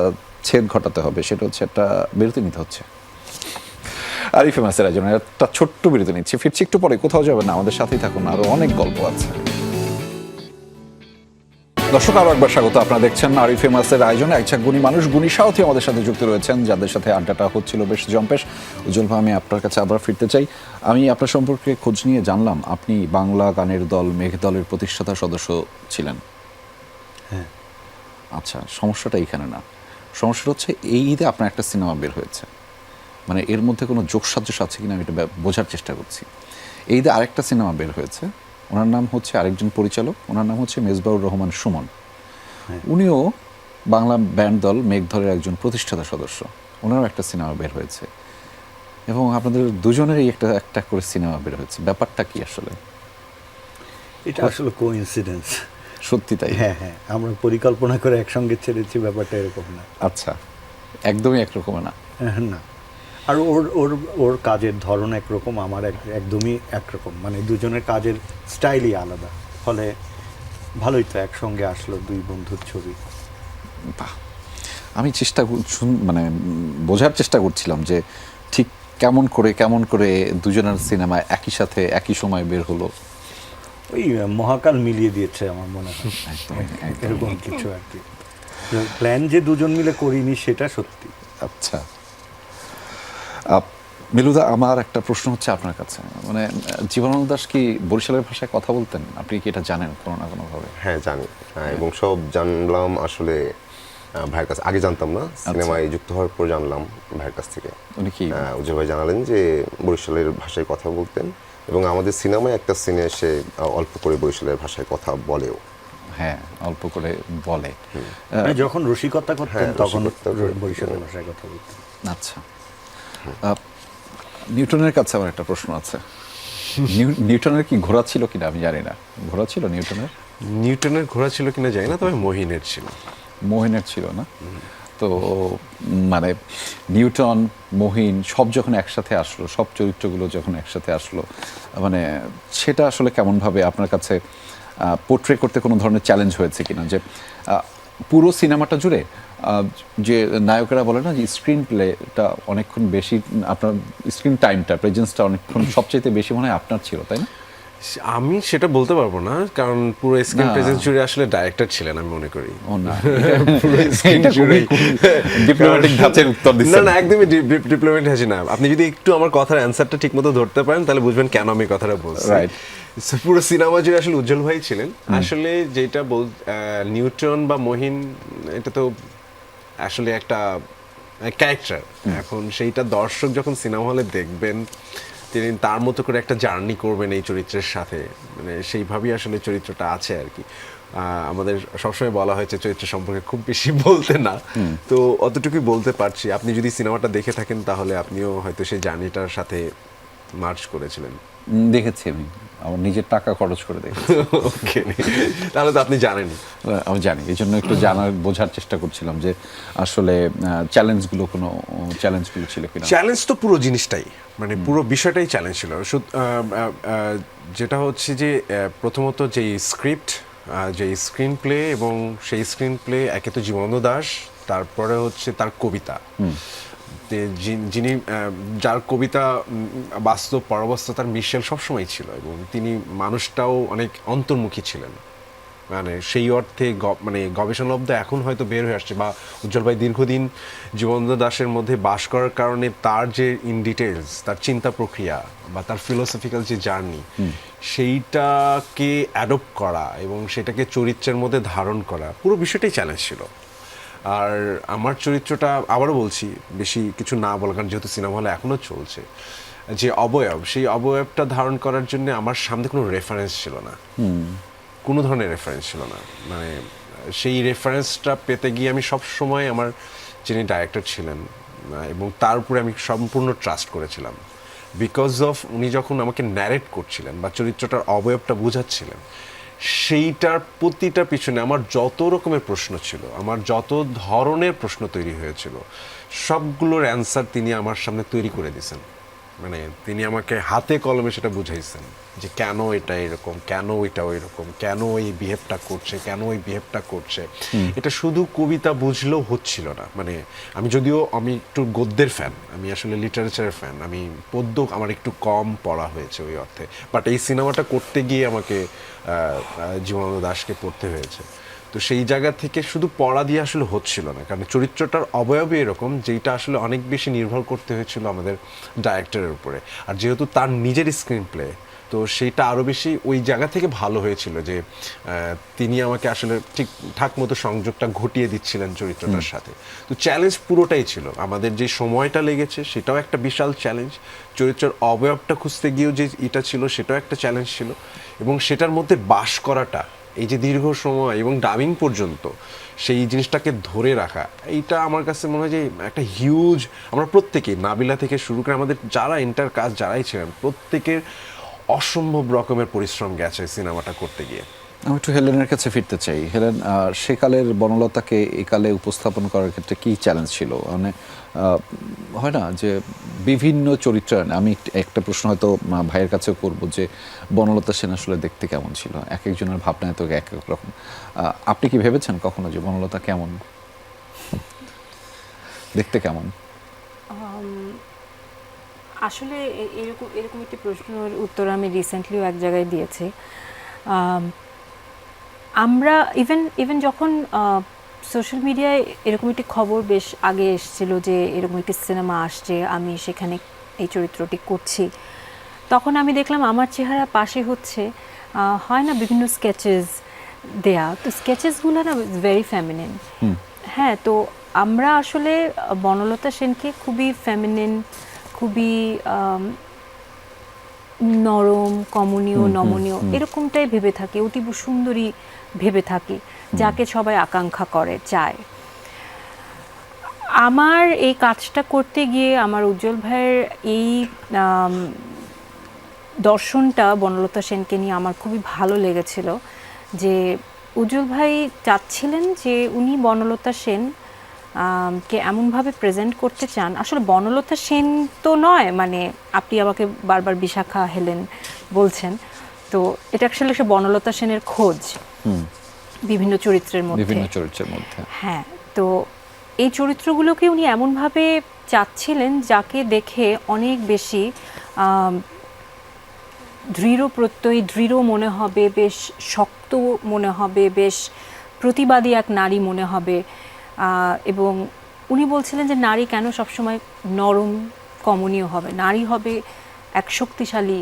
[SPEAKER 1] ছেদ ঘটাতে হবে, সেটা হচ্ছে একটা বিরতি নিতে হচ্ছে। আরিফে মাসের জন্য একটা ছোট্ট বিরতি নিচ্ছি, ফিরছি একটু পরে। কোথাও যাবে না, আমাদের সাথেই থাকুন, আরো অনেক গল্প আছে। দর্শক, আরো একবার স্বাগত। আপনারা দেখছেন আরই ফেমাসের আয়োজনে একঝাঁক গুণী মানুষ, গুণী সাথী আমাদের সাথে যুক্ত রয়েছেন, যাদের সাথে আড্ডাটা হচ্ছিল বেশ জম্পেশ। উজ্জ্বল ভাই, আমি আপনার কাছে আবার ফিরতে চাই। আমি আপনার সম্পর্কে খোঁজ নিয়ে জানলাম আপনি বাংলা গানের দল মেঘ দলের প্রতিষ্ঠাতা সদস্য ছিলেন।
[SPEAKER 2] হ্যাঁ।
[SPEAKER 1] আচ্ছা, সমস্যাটা এইখানে না, সমস্যাটা হচ্ছে এই ঈদে আপনার একটা সিনেমা বের হয়েছে, মানে এর মধ্যে কোনো যোগসাদৃশ্য আছে কিনা আমি এটা বোঝার চেষ্টা করছি। এই ঈদে আরেকটা সিনেমা বের হয়েছে, ওনার নাম হচ্ছে, আরেকজন পরিচালক, ওনার নাম হচ্ছে মেজবাউর রহমান সুমন। উনিও বাংলা ব্যান্ড দল মেঘধরের একজন প্রতিষ্ঠাতা সদস্য, ওনারও একটা সিনেমা বের হয়েছে এবং আপনাদের দুজনেরই একটা একটা করে সিনেমা বের হয়েছে। ব্যাপারটা কি আসলে?
[SPEAKER 2] এটা আসলে কোইন্সিডেন্স।
[SPEAKER 1] সত্যি তাই?
[SPEAKER 2] হ্যাঁ হ্যাঁ, আমরা পরিকল্পনা করে একসঙ্গে ছেড়েছি, ব্যাপারটা এরকম না।
[SPEAKER 1] আচ্ছা, একদমই একরকম না?
[SPEAKER 2] না, আর ওর ওর ওর কাজের ধরন একরকম, আমার একদমই একরকম, মানে দুজনের কাজের স্টাইলই আলাদা, ফলে ভালোই তো একসঙ্গে আসলো দুই বন্ধুর ছবি।
[SPEAKER 1] বাহ, আমি মানে বোঝার চেষ্টা করছিলাম যে ঠিক কেমন করে দুজনের সিনেমা একই সাথে একই সময় বের হলো।
[SPEAKER 2] ওই মহাকাল মিলিয়ে দিয়েছে আমার মনে হয়,
[SPEAKER 1] একদমই, একদমই।
[SPEAKER 2] এরকম কিছু আর কি। প্ল্যান যে দুজন মিলে করিনি সেটা সত্যি।
[SPEAKER 1] আচ্ছা, মিলুদা, আমার একটা প্রশ্ন হচ্ছে আপনার কাছে, মানে জীবনানন্দ দাশ কি বরিশালের ভাষায় কথা বলতেন? আপনি কি এটা জানেন কোনো না কোনোভাবে?
[SPEAKER 4] হ্যাঁ, জানি। এবং সব জানলাম আসলে ভাইয়ের কাছে, আগে জানতাম না, সিনেমায় যুক্ত হওয়ার পর জানলাম ভাইয়ের কাছ থেকে।
[SPEAKER 1] উনি কি?
[SPEAKER 4] উজ্জ্বল ভাই জানালেন যে বরিশালের ভাষায় কথা বলতেন এবং আমাদের সিনেমায় একটা সিনে এসে অল্প করে বরিশালের ভাষায় কথা বলেও।
[SPEAKER 1] হ্যাঁ, অল্প করে বলে।
[SPEAKER 2] মানে যখন রসিকতা করতেন
[SPEAKER 4] হ্যাঁ,
[SPEAKER 2] তখন
[SPEAKER 4] রসিকতা করতেন।
[SPEAKER 2] বরিশালের ভাষায় কথা বলতেন।
[SPEAKER 1] আচ্ছা, নিউটনের কাছে আমার একটা প্রশ্ন আছে। নিউটনের কি ঘোড়া ছিল কিনা আমি জানি না। ঘোড়া ছিল নিউটনের?
[SPEAKER 5] নিউটনের ঘোড়া ছিল কিনা জানি না, তবে মহিনের ছিল।
[SPEAKER 1] মহিনের ছিল না? তো মানে নিউটন, মহিন সব যখন একসাথে আসলো, সব চরিত্রগুলো যখন একসাথে আসলো, মানে সেটা আসলে কেমনভাবে আপনার কাছে পোর্ট্রে করতে কোনো ধরনের চ্যালেঞ্জ হয়েছে কিনা? যে পুরো সিনেমাটা জুড়ে যে নায়কেরা বলে না যে স্ক্রিন প্লেটা অনেকক্ষণ বেশি, আপনার স্ক্রিন টাইমটা, প্রেজেন্সটা অনেকক্ষণ সবচেয়ে বেশি মনে হয় আপনার ছিল, তাই না?
[SPEAKER 5] আমি সেটা বলতে পারবো না, কারণ পুরো স্ক্রিন
[SPEAKER 1] না।
[SPEAKER 5] প্রেজেন্স জুড়ে আসলে ডাইরেক্টর ছিলেন আমি মনে করি।
[SPEAKER 1] ও না,
[SPEAKER 5] পুরো screen
[SPEAKER 1] এটা খুবই ডিপ্লোম্যাটিক ধাঁচের উত্তর
[SPEAKER 5] না
[SPEAKER 1] দিচ্ছেন।
[SPEAKER 5] না, একদমই ডিপ্লোমেট আছে না। আপনি যদি একটু আমার কথার অ্যান্সারটা ঠিক মতো ধরতে পারেন তাহলে বুঝবেন কেন আমি কথাটা বলছি।
[SPEAKER 1] Right.
[SPEAKER 5] So, পুরো সিনেমা জুড়ে আসলে উজ্জ্বল ভাই ছিলেন। আসলে যেটা নিউটন বা মহিন, এটা তো আসলে একটা ক্যারেক্টার। এখন সেইটা দর্শক যখন সিনেমা হলে দেখবেন, তিনি তার মতো করে একটা জার্নি করবেন এই চরিত্রের সাথে, মানে সেইভাবেই আসলে চরিত্রটা আছে আর কি। আমাদের সবসময় বলা হয়েছে চরিত্র সম্পর্কে খুব বেশি বলতে না, তো অতটুকুই বলতে পারছি। আপনি যদি সিনেমাটা দেখে থাকেন তাহলে আপনিও হয়তো সেই জার্নিটার সাথে মার্চ করেছিলেন।
[SPEAKER 1] দেখেছি, আমি আমার নিজের টাকা খরচ করে দেখেছি।
[SPEAKER 5] ওকে, তাহলে তো আপনি জানেন।
[SPEAKER 1] আমি জানি, এই জন্য একটু জানার বোঝার চেষ্টা করছিলাম যে আসলে চ্যালেঞ্জগুলো ছিল কিনা।
[SPEAKER 5] চ্যালেঞ্জ তো পুরো জিনিসটাই, মানে পুরো বিষয়টাই চ্যালেঞ্জ ছিল। যেটা হচ্ছে যে প্রথমত যেই স্ক্রিপ্ট, যেই স্ক্রিন প্লে, এবং সেই স্ক্রিন প্লে একে তো জীবনানন্দ দাশ, তারপরে হচ্ছে তার কবিতা, যিনি যার কবিতা বাস্তব পরবাস্তবতার মিশেল সবসময় ছিল, এবং তিনি মানুষটাও অনেক অন্তর্মুখী ছিলেন। মানে সেই অর্থে মানে গবেষণালব্ধ এখন হয়তো বের হয়ে আসছে, বা উজ্জ্বল ভাই দীর্ঘদিন জীবনানন্দ দাশের মধ্যে বাস করার কারণে তার যে ইন ডিটেলস তার চিন্তা প্রক্রিয়া বা তার ফিলোসফিক্যাল যে জার্নি, সেইটাকে অ্যাডপ্ট করা এবং সেটাকে চরিত্রের মধ্যে ধারণ করা, পুরো বিষয়টাই চ্যালেঞ্জ ছিল। আর আমার চরিত্রটা, আবারও বলছি, বেশি কিছু না বলার কারণ যেহেতু সিনেমা হলে এখনও চলছে, যে অবয়ব, সেই অবয়বটা ধারণ করার জন্য আমার সামনে কোনো রেফারেন্স ছিল না, কোনো ধরনের রেফারেন্স ছিল না। মানে সেই রেফারেন্সটা পেতে গিয়ে আমি সব সময় আমার যিনি ডাইরেক্টর ছিলেন এবং তার উপরে আমি সম্পূর্ণ ট্রাস্ট করেছিলাম, বিকজ অফ উনি যখন আমাকে ন্যারেট করছিলেন বা চরিত্রটার অবয়বটা বোঝাচ্ছিলেন, সেইটার প্রতিটা পিছনে আমার যত রকমের প্রশ্ন ছিল, আমার যত ধরনের প্রশ্ন তৈরি হয়েছিল, সবগুলোর অ্যান্সার তিনি আমার সামনে তৈরি করে দিয়েছেন। মানে তিনি আমাকে হাতে কলমে সেটা বুঝাইছেন যে কেন এটা এরকম, কেন ওইটা ওই রকম, কেন এই বিহেভটা করছে, কেন ওই বিহেভটা করছে। এটা শুধু কবিতা বুঝলেও হচ্ছিল না। মানে আমি একটু গদ্যের ফ্যান, আমি আসলে লিটারেচারের ফ্যান, আমি পদ্য আমার একটু কম পড়া হয়েছে ওই অর্থে, বাট এই সিনেমাটা করতে গিয়ে আমাকে জীবনানন্দ দাশকে পড়তে হয়েছে। তো সেই জায়গা থেকে শুধু পড়া দিয়ে আসলে হচ্ছিল না, কারণ চরিত্রটার অবয়বে এরকম যেটা আসলে অনেক বেশি নির্ভর করতে হয়েছিল আমাদের ডাইরেক্টরের উপরে। আর যেহেতু তার নিজের স্ক্রিন প্লে, তো সেইটা আরও বেশি ওই জায়গা থেকে ভালো হয়েছিল যে তিনি আমাকে আসলে ঠিকঠাক মতো সংযোগটা ঘটিয়ে দিচ্ছিলেন চরিত্রটার সাথে। তো চ্যালেঞ্জ পুরোটাই ছিল, আমাদের যে সময়টা লেগেছে সেটাও একটা বিশাল চ্যালেঞ্জ, চরিত্রের অবয়বটা খুঁজতে গিয়েও যে এটা ছিল সেটাও একটা চ্যালেঞ্জ ছিল, এবং সেটার মধ্যে বাস করাটা এই যে দীর্ঘ সময় এবং ডাবিং পর্যন্ত সেই জিনিসটাকে ধরে রাখা, এইটা আমার কাছে মনে হয় যে একটা হিউজ, আমরা প্রত্যেকেই নাবিলা থেকে শুরু করে আমাদের যারা এন্টার কাজ যারাই ছিলেন প্রত্যেকের অসম্ভব রকমের পরিশ্রম গেছে সিনেমাটা করতে গিয়ে।
[SPEAKER 1] আমি একটু হেলেনের কাছে ফিরতে চাই। হেলেন, সেকালের বনলতাকে এই কালে উপস্থাপন করার ক্ষেত্রে কী চ্যালেঞ্জ ছিল? মানে হয় না যে বিভিন্ন চরিত্রায়ন, আমি একটা প্রশ্ন হয়তো ভাইয়ের কাছেও করব যে বনলতা সেন আসলে দেখতে কেমন ছিল? এক একজনের ভাবনা তো এক এক রকম। আপনি কি ভেবেছেন কখনো যে বনলতা কেমন দেখতে কেমন?
[SPEAKER 3] আসলে এরকম একটি প্রশ্নের উত্তর আমি রিসেন্টলিও এক জায়গায় দিয়েছি। আমরা ইভেন যখন সোশ্যাল মিডিয়ায় এরকম একটি খবর বেশ আগে এসেছিল যে এরকম একটি সিনেমা আসছে, আমি সেখানে এই চরিত্রটি করছি, তখন আমি দেখলাম আমার চেহারা পাশে হচ্ছে হয় না বিভিন্ন স্কেচেস দেয়া, তো স্কেচেসগুলো না ভেরি ফেমিনিন। হ্যাঁ, তো আমরা আসলে বনলতা সেনকে খুবই ফেমিনিন, খুবই নরম, কমনীয়, নমনীয় এরকমটাই ভেবে থাকি, অতীব সুন্দরী ভেবে থাকি, যাকে সবাই আকাঙ্ক্ষা করে, চায়। আমার এই কাজটা করতে গিয়ে আমার উজ্জ্বল ভাইয়ের এই দর্শনটা বনলতা সেনকে নিয়ে আমার খুবই ভালো লেগেছিল, যে উজ্জ্বল ভাই চাচ্ছিলেন যে উনি বনলতা সেন কে এমনভাবে প্রেজেন্ট করতে চান। আসলে বনলতা সেন তো নয়, মানে আপনি আমাকে বারবার বিশাখা হেলেন বলছেন, তো এটা আসলে সে বনলতা সেনের খোঁজ বিভিন্ন চরিত্রের মধ্যে। হ্যাঁ, তো এই চরিত্রগুলোকে উনি এমনভাবে চাচ্ছিলেন যাকে দেখে অনেক বেশি দৃঢ় প্রত্যয়ী, দৃঢ় মনে হবে, বেশ শক্ত মনে হবে, বেশ প্রতিবাদী এক নারী মনে হবে। এবং উনি বলছিলেন যে নারী কেন সবসময় নরম কমনীয় হবে, নারী হবে এক শক্তিশালী,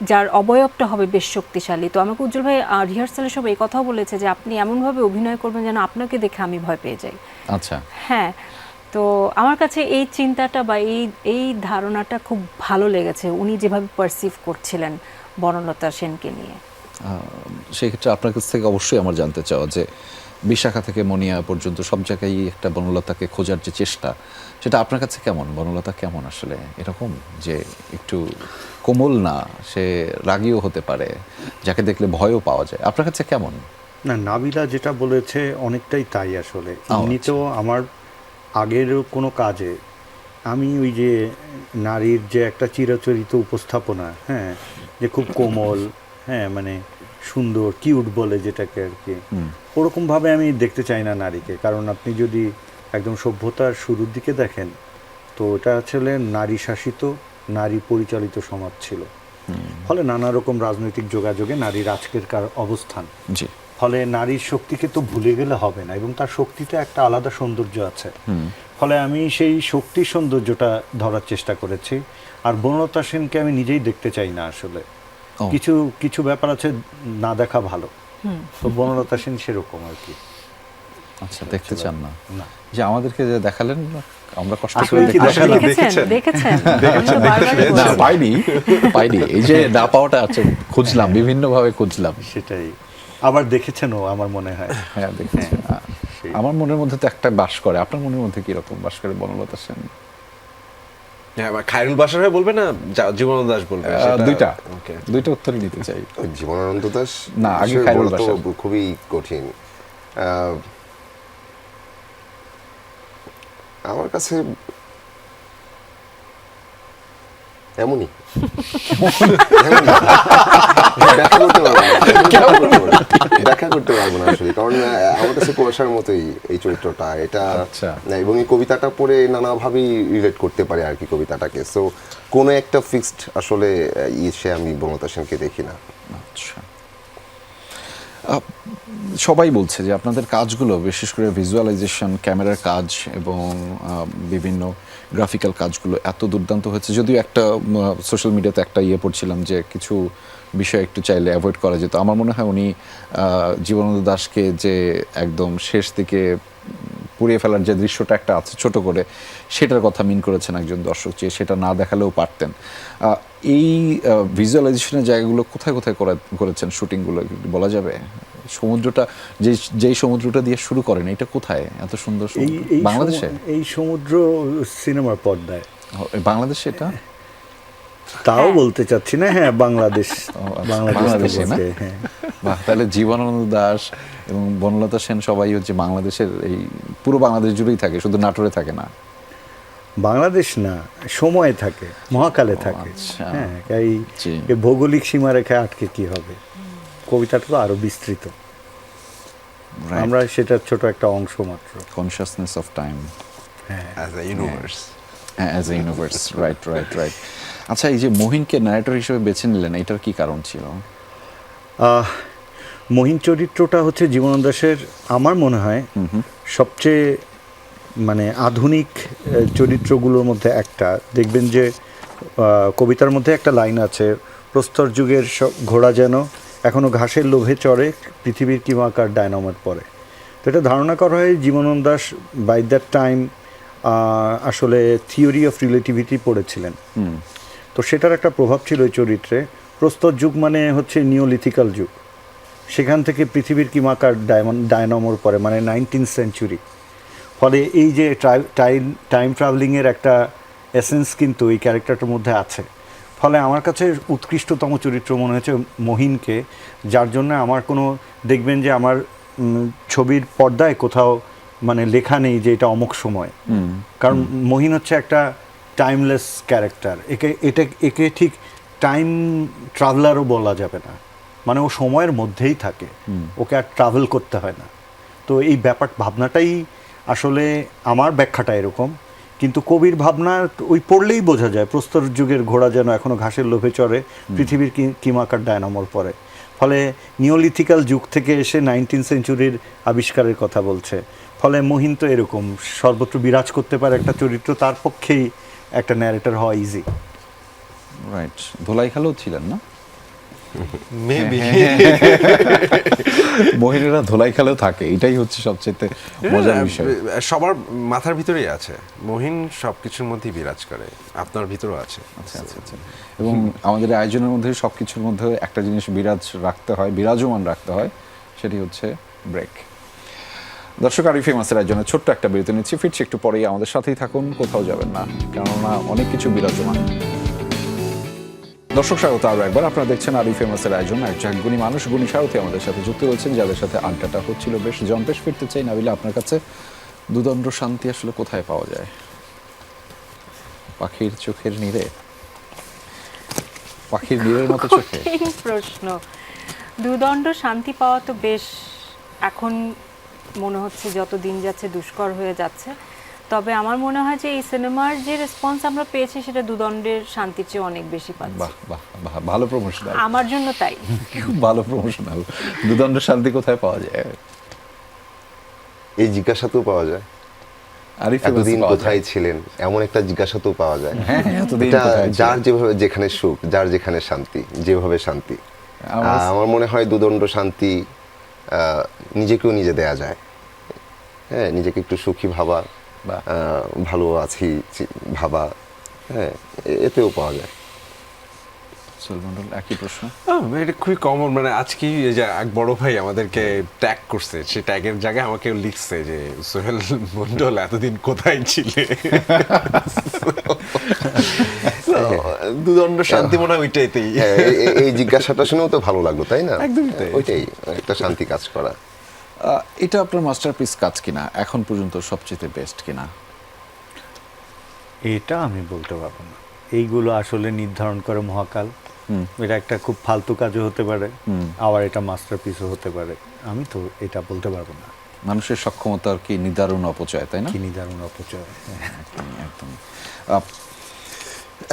[SPEAKER 3] যার অবয়বটা হবে বেশ শক্তিশালী। তো আমাকে উজ্জ্বল ভাই রিহার্সালের সব এই কথাও বলেছে যে আপনি এমনভাবে অভিনয় করবেন যেন আপনাকে দেখে আমি ভয় পেয়ে যাই।
[SPEAKER 1] আচ্ছা,
[SPEAKER 3] হ্যাঁ, তো আমার কাছে এই চিন্তাটা বা এই ধারণাটা খুব ভালো লেগেছে, উনি যেভাবে পারসিভ করছিলেন বনলতা সেনকে নিয়ে।
[SPEAKER 1] সেই ক্ষেত্রে আপনার কাছ থেকে অবশ্যই আমার জানতে চাওয়া যে বিশাখা থেকে মনিয়া পর্যন্ত সব জায়গায় একটা বনলতাকে খোঁজার যে চেষ্টা, সেটা আপনার কাছে কেমন? বনলতা কেমন আসলে? এরকম যে একটু কোমল না, সে রাগীও হতে পারে, যাকে দেখলে ভয়ও পাওয়া যায়, আপনার কাছে কেমন?
[SPEAKER 2] না, নাবিলা যেটা বলেছে অনেকটাই তাই আসলে। এমনিতেও আমার আগের কোনো কাজে আমি ওই যে নারীর যে একটা চিরাচরিত উপস্থাপনা, হ্যাঁ, যে খুব কোমল, হ্যাঁ, মানে সুন্দর, কিউট বলে যেটাকে আর কি, ওরকমভাবে আমি দেখতে চাই না নারীকে। কারণ আপনি যদি একদম সভ্যতার শুরুর দিকে দেখেন, তো এটা আসলে নারী শাসিত, নারী পরিচালিত সমাজ ছিল। ফলে নানা রকম রাজনৈতিক যোগাযোগে নারীর আজকের অবস্থান, ফলে নারীর শক্তিকে তো ভুলে গেলে হবে না, এবং তার শক্তিতে একটা আলাদা সৌন্দর্য আছে। ফলে আমি সেই শক্তির সৌন্দর্যটা ধরার চেষ্টা করেছি। আর বনলতা সেনকে আমি নিজেই দেখতে চাই না আসলে, কিছু কিছু ব্যাপার আছে না দেখা ভালো, তো বনলতা সেন সেরকম আর কি।
[SPEAKER 1] আচ্ছা, দেখতে চান না? যে আমাদেরকে যে দেখালেন, আমরা কষ্ট করে
[SPEAKER 3] দেখেছেন
[SPEAKER 1] না, পাইনি, এই যে না পাওয়াটা আছে, খুঁজলাম, বিভিন্নভাবে খুঁজলাম।
[SPEAKER 2] সেটাই, আবার দেখেছেন ও আমার মনে হয়।
[SPEAKER 1] হ্যাঁ, দেখেছি। আমার মনের মধ্যে তো একটা বাস করে, আপনার মনের মধ্যে কি রকম বাস করে বনলতা সেন?
[SPEAKER 5] হ্যাঁ, খায়রুল বাশার হয়ে বলবে না জীবনানন্দ দাশ বলবে?
[SPEAKER 1] দুইটা উত্তরই নিতে চাই।
[SPEAKER 4] জীবনানন্দ দাশ
[SPEAKER 1] না, আগে খায়রুল বাশার।
[SPEAKER 4] খুবই কঠিন আমার কাছে, এমনই ব্যাখ্যা করতে পারবো না আসলে, কারণ আমার কাছে কুয়াশার মতোই এই চরিত্রটা, এটা এবং এই কবিতাটা পড়ে নানাভাবেই রিলেট করতে পারে আর কি কবিতাটাকে। সো কোনো একটা ফিক্সড আসলে ইসে আমি বনলতা সেনকে দেখি না।
[SPEAKER 1] আচ্ছা, সবাই বলছে যে আপনাদের কাজগুলো বিশেষ করে ভিজুয়ালাইজেশন, ক্যামেরার কাজ এবং বিভিন্ন গ্রাফিক্যাল কাজগুলো এত দুর্দান্ত হয়েছে। যদিও একটা সোশ্যাল মিডিয়াতে একটা পড়ছিলাম যে কিছু বিষয় একটু চাইলে অ্যাভয়েড করা যেত। আমার মনে হয় উনি জীবনানন্দ দাশকে যে একদম শেষ দিকে পুড়িয়ে ফেলার যে দৃশ্যটা একটা আছে ছোট করে, সেটার কথা মিন করেছেন একজন দর্শক, যে সেটা না দেখালেও পারতেন। এই ভিজুয়ালাইজেশনের জায়গাগুলো কোথায় কোথায় করেছেন শুটিংগুলো বলা যাবে? সমুদ্রটা যেই সমুদ্রটা দিয়ে শুরু করেন, এটা কোথায় এত সুন্দর সমুদ্র? বাংলাদেশে?
[SPEAKER 2] এই সমুদ্র সিনেমার পর্দায়
[SPEAKER 1] বাংলাদেশে এটা
[SPEAKER 2] তাও বলতে চাচ্ছি না। হ্যাঁ, বাংলাদেশ,
[SPEAKER 1] বাংলাদেশে না?
[SPEAKER 2] হ্যাঁ।
[SPEAKER 1] বাহ, তাহলে জীবনানন্দ দাশ এবং বনলতা সেন সবাই হচ্ছে বাংলাদেশের, এই পুরো বাংলাদেশ জুড়েই থাকে, শুধু নাটোরে থাকে না।
[SPEAKER 2] বাংলাদেশ না, সময়ে থাকে, মহাকালে থাকে।
[SPEAKER 1] আচ্ছা।
[SPEAKER 2] হ্যাঁ,
[SPEAKER 1] জি।
[SPEAKER 2] এই ভৌগোলিক সীমারেখায় আটকে কি হবে? কবিতাটা তো আরো বিস্তৃত।
[SPEAKER 1] Right.
[SPEAKER 2] আমরা সেটার ছোট একটা অংশ মাত্র।
[SPEAKER 1] Consciousness of time
[SPEAKER 5] as a universe.
[SPEAKER 1] As a universe. Right right right. আচ্ছা, এই যে মহিনকে ন্যারেটর হিসেবে বেছে নিলেন, এটার কি কারণ ছিল?
[SPEAKER 2] মহিন চরিত্রটা হচ্ছে জীবনানন্দ দাশের আমার মনে হয় সবচেয়ে মানে আধুনিক চরিত্রগুলোর মধ্যে একটা। দেখবেন যে কবিতার মধ্যে একটা লাইন আছে, প্রস্তর যুগের ঘোড়া যেন এখনো ঘাসের লোভে চড়ে, পৃথিবীর কিমাকার ডায়নামার পরে। তো এটা ধারণা করা হয় Jibanananda Das by that time আসলে থিওরি অফ রিলেটিভিটি পড়েছিলেন। তো সেটার একটা প্রভাব ছিল ওই চরিত্রে। প্রস্তর যুগ মানে হচ্ছে নিওলিথিক্যাল যুগ, সেখান থেকে পৃথিবীর কিমাকার ডায়নামোর পরে মানে 19th সেঞ্চুরি। ফলে এই যে টাইম ট্রাভেলিংয়ের একটা এসেন্স কিন্তু এই ক্যারেক্টারটার মধ্যে আছে। ফলে আমার কাছে উৎকৃষ্টতম চরিত্র মনে হয়েছে মহিনকে, যার জন্য আমার কোনো দেখবেন যে আমার ছবির পর্দায় কোথাও মানে লেখা নেই যে এটা অমুক সময়, কারণ মহিন হচ্ছে একটা টাইমলেস ক্যারেক্টার। একে ঠিক টাইম ট্রাভেলারও বলা যাবে না, মানে ও সময়ের মধ্যেই থাকে, ওকে আর ট্রাভেল করতে হয় না। তো এই ভাবনাটাই আসলে আমার ব্যাখ্যাটা এরকম, কিন্তু কবির ভাবনা ওই পড়লেই বোঝা যায়, প্রস্তর যুগের ঘোড়া যেন এখনো ঘাসের লোভে চড়ে, পৃথিবীর কিমাকার ডায়নামোর পরে। ফলে নিওলিথিক্যাল যুগ থেকে এসে 19th সেঞ্চুরির আবিষ্কারের কথা বলছে। ফলে মহিন তো এরকম সর্বত্র বিরাজ করতে পারে একটা চরিত্র, তার পক্ষেই একটা ন্যারেটর হওয়া ইজি।
[SPEAKER 1] রাইট। ধোলাই খালেও ছিলেন না?
[SPEAKER 5] মেবি।
[SPEAKER 1] মহিলারা ধোলাই খালেও থাকে, এটাই হচ্ছে সবচেয়ে মজার বিষয়।
[SPEAKER 5] সবার মাথার ভিতরেই আছে, মহিন সবকিছুর মধ্যেই বিরাজ করে, আপনার ভিতরেও আছে।
[SPEAKER 1] আচ্ছা আচ্ছা আচ্ছা। এবং আমাদের আয়োজনের মধ্যে সবকিছুর মধ্যে একটা জিনিস বিরাজমান রাখতে হয়, সেটি হচ্ছে ব্রেক। দর্শক, আরিফ ফেমাসের আয়োজনে ছোট্ট একটা বিরতি নিচ্ছি, ফিরছি একটু পরেই। আমাদের সাথেই থাকুন, কোথাও যাবেন না, কেননা অনেক কিছু বিরাজমান। দর্শক, স্বাগত আরও একবার। আপনারা দেখছেন আরিফ ফেমাসের আয়োজন। একজন গুণী মানুষ, গুণী সারথি আমাদের সাথে যুক্ত রয়েছেন, যাদের সাথে আড্ডাটা হচ্ছিল বেশ জম্পেশ। ফিরতে চাই নাবিলা, আপনার কাছে দুদণ্ড শান্তি আসলে কোথায় পাওয়া যায়? পাখির চোখের নীড়ে, পাখির নীড়ের মতো চোখে?
[SPEAKER 3] কঠিন প্রশ্ন। দুদণ্ড শান্তি পাওয়া তো বেশ এখন মনে হচ্ছে যত দিন যাচ্ছে দুষ্কর হয়ে যাচ্ছে। তবে আমার মনে হয় যে এই সিনেমার যে রেসপন্স আমরা পেয়েছি সেটা দুদণ্ডের শান্তির চেয়ে অনেক বেশি পাচ্ছি।
[SPEAKER 1] বাহ বাহ বাহ, ভালো প্রমোশনাল।
[SPEAKER 3] আমার জন্য তাই।
[SPEAKER 1] খুব ভালো প্রমোশনাল। দুদণ্ড শান্তি কোথায় পাওয়া যায়?
[SPEAKER 4] এই জিজ্ঞাসাতেও পাওয়া যায়,
[SPEAKER 1] আরিফ
[SPEAKER 4] এতদিন
[SPEAKER 1] পাওয়া যায়।
[SPEAKER 4] কোথায় ছিলেন, এমন একটা জিজ্ঞাসাতেও পাওয়া যায়।
[SPEAKER 1] হ্যাঁ, এতদিন
[SPEAKER 4] এটা
[SPEAKER 1] কোথায়
[SPEAKER 4] যার
[SPEAKER 1] ছিলেন?
[SPEAKER 4] যেভাবে যেখানে সুখ, যার যেখানে শান্তি, যেভাবে শান্তি। আমার মনে হয় দুদণ্ড শান্তি নিজেকেও নিজে দেয়া যায়। হ্যাঁ, নিজেকে একটু সুখী ভাবা,
[SPEAKER 1] বাহ।
[SPEAKER 4] ভালো আছি ভাবা, হ্যাঁ, এতেও পাওয়া যায়।
[SPEAKER 1] সোহেল একই প্রশ্ন।
[SPEAKER 5] এটা খুবই কমন, মানে আজকেই এই যে এক বড় ভাই আমাদেরকে ট্যাগ করছে, সেই ট্যাগের জায়গায় আমাকে লিখছে যে সোহেল মন্ডল এতদিন কোথায় ছিলে। দুদণ্ড শান্তি মনে হয় ওইটাইতেই।
[SPEAKER 4] হ্যাঁ, এই জিজ্ঞাসাটা শুনেও তো ভালো লাগলো, তাই না?
[SPEAKER 5] একদমই তাই।
[SPEAKER 4] ওইটাই একটা শান্তি কাজ করা।
[SPEAKER 1] এটা আপনার মাস্টারপিস কাজ কিনা, এখন পর্যন্ত সবচেয়ে বেস্ট কিনা?
[SPEAKER 2] এটা আমি বলতে পারবো না, এইগুলো আসলে নির্ধারণ করে মহাকাল। এটা একটা খুব ফালতু কাজও হতে পারে, আবার এটা মাস্টারপিসও হতে পারে। আমি তো এটা বলতে পারবো না।
[SPEAKER 1] মানুষের সক্ষমতার কি নিদারুণ অপচয়, তাই না?
[SPEAKER 2] কি নির্ধারণ অপচয়।
[SPEAKER 1] একদমই একদমই।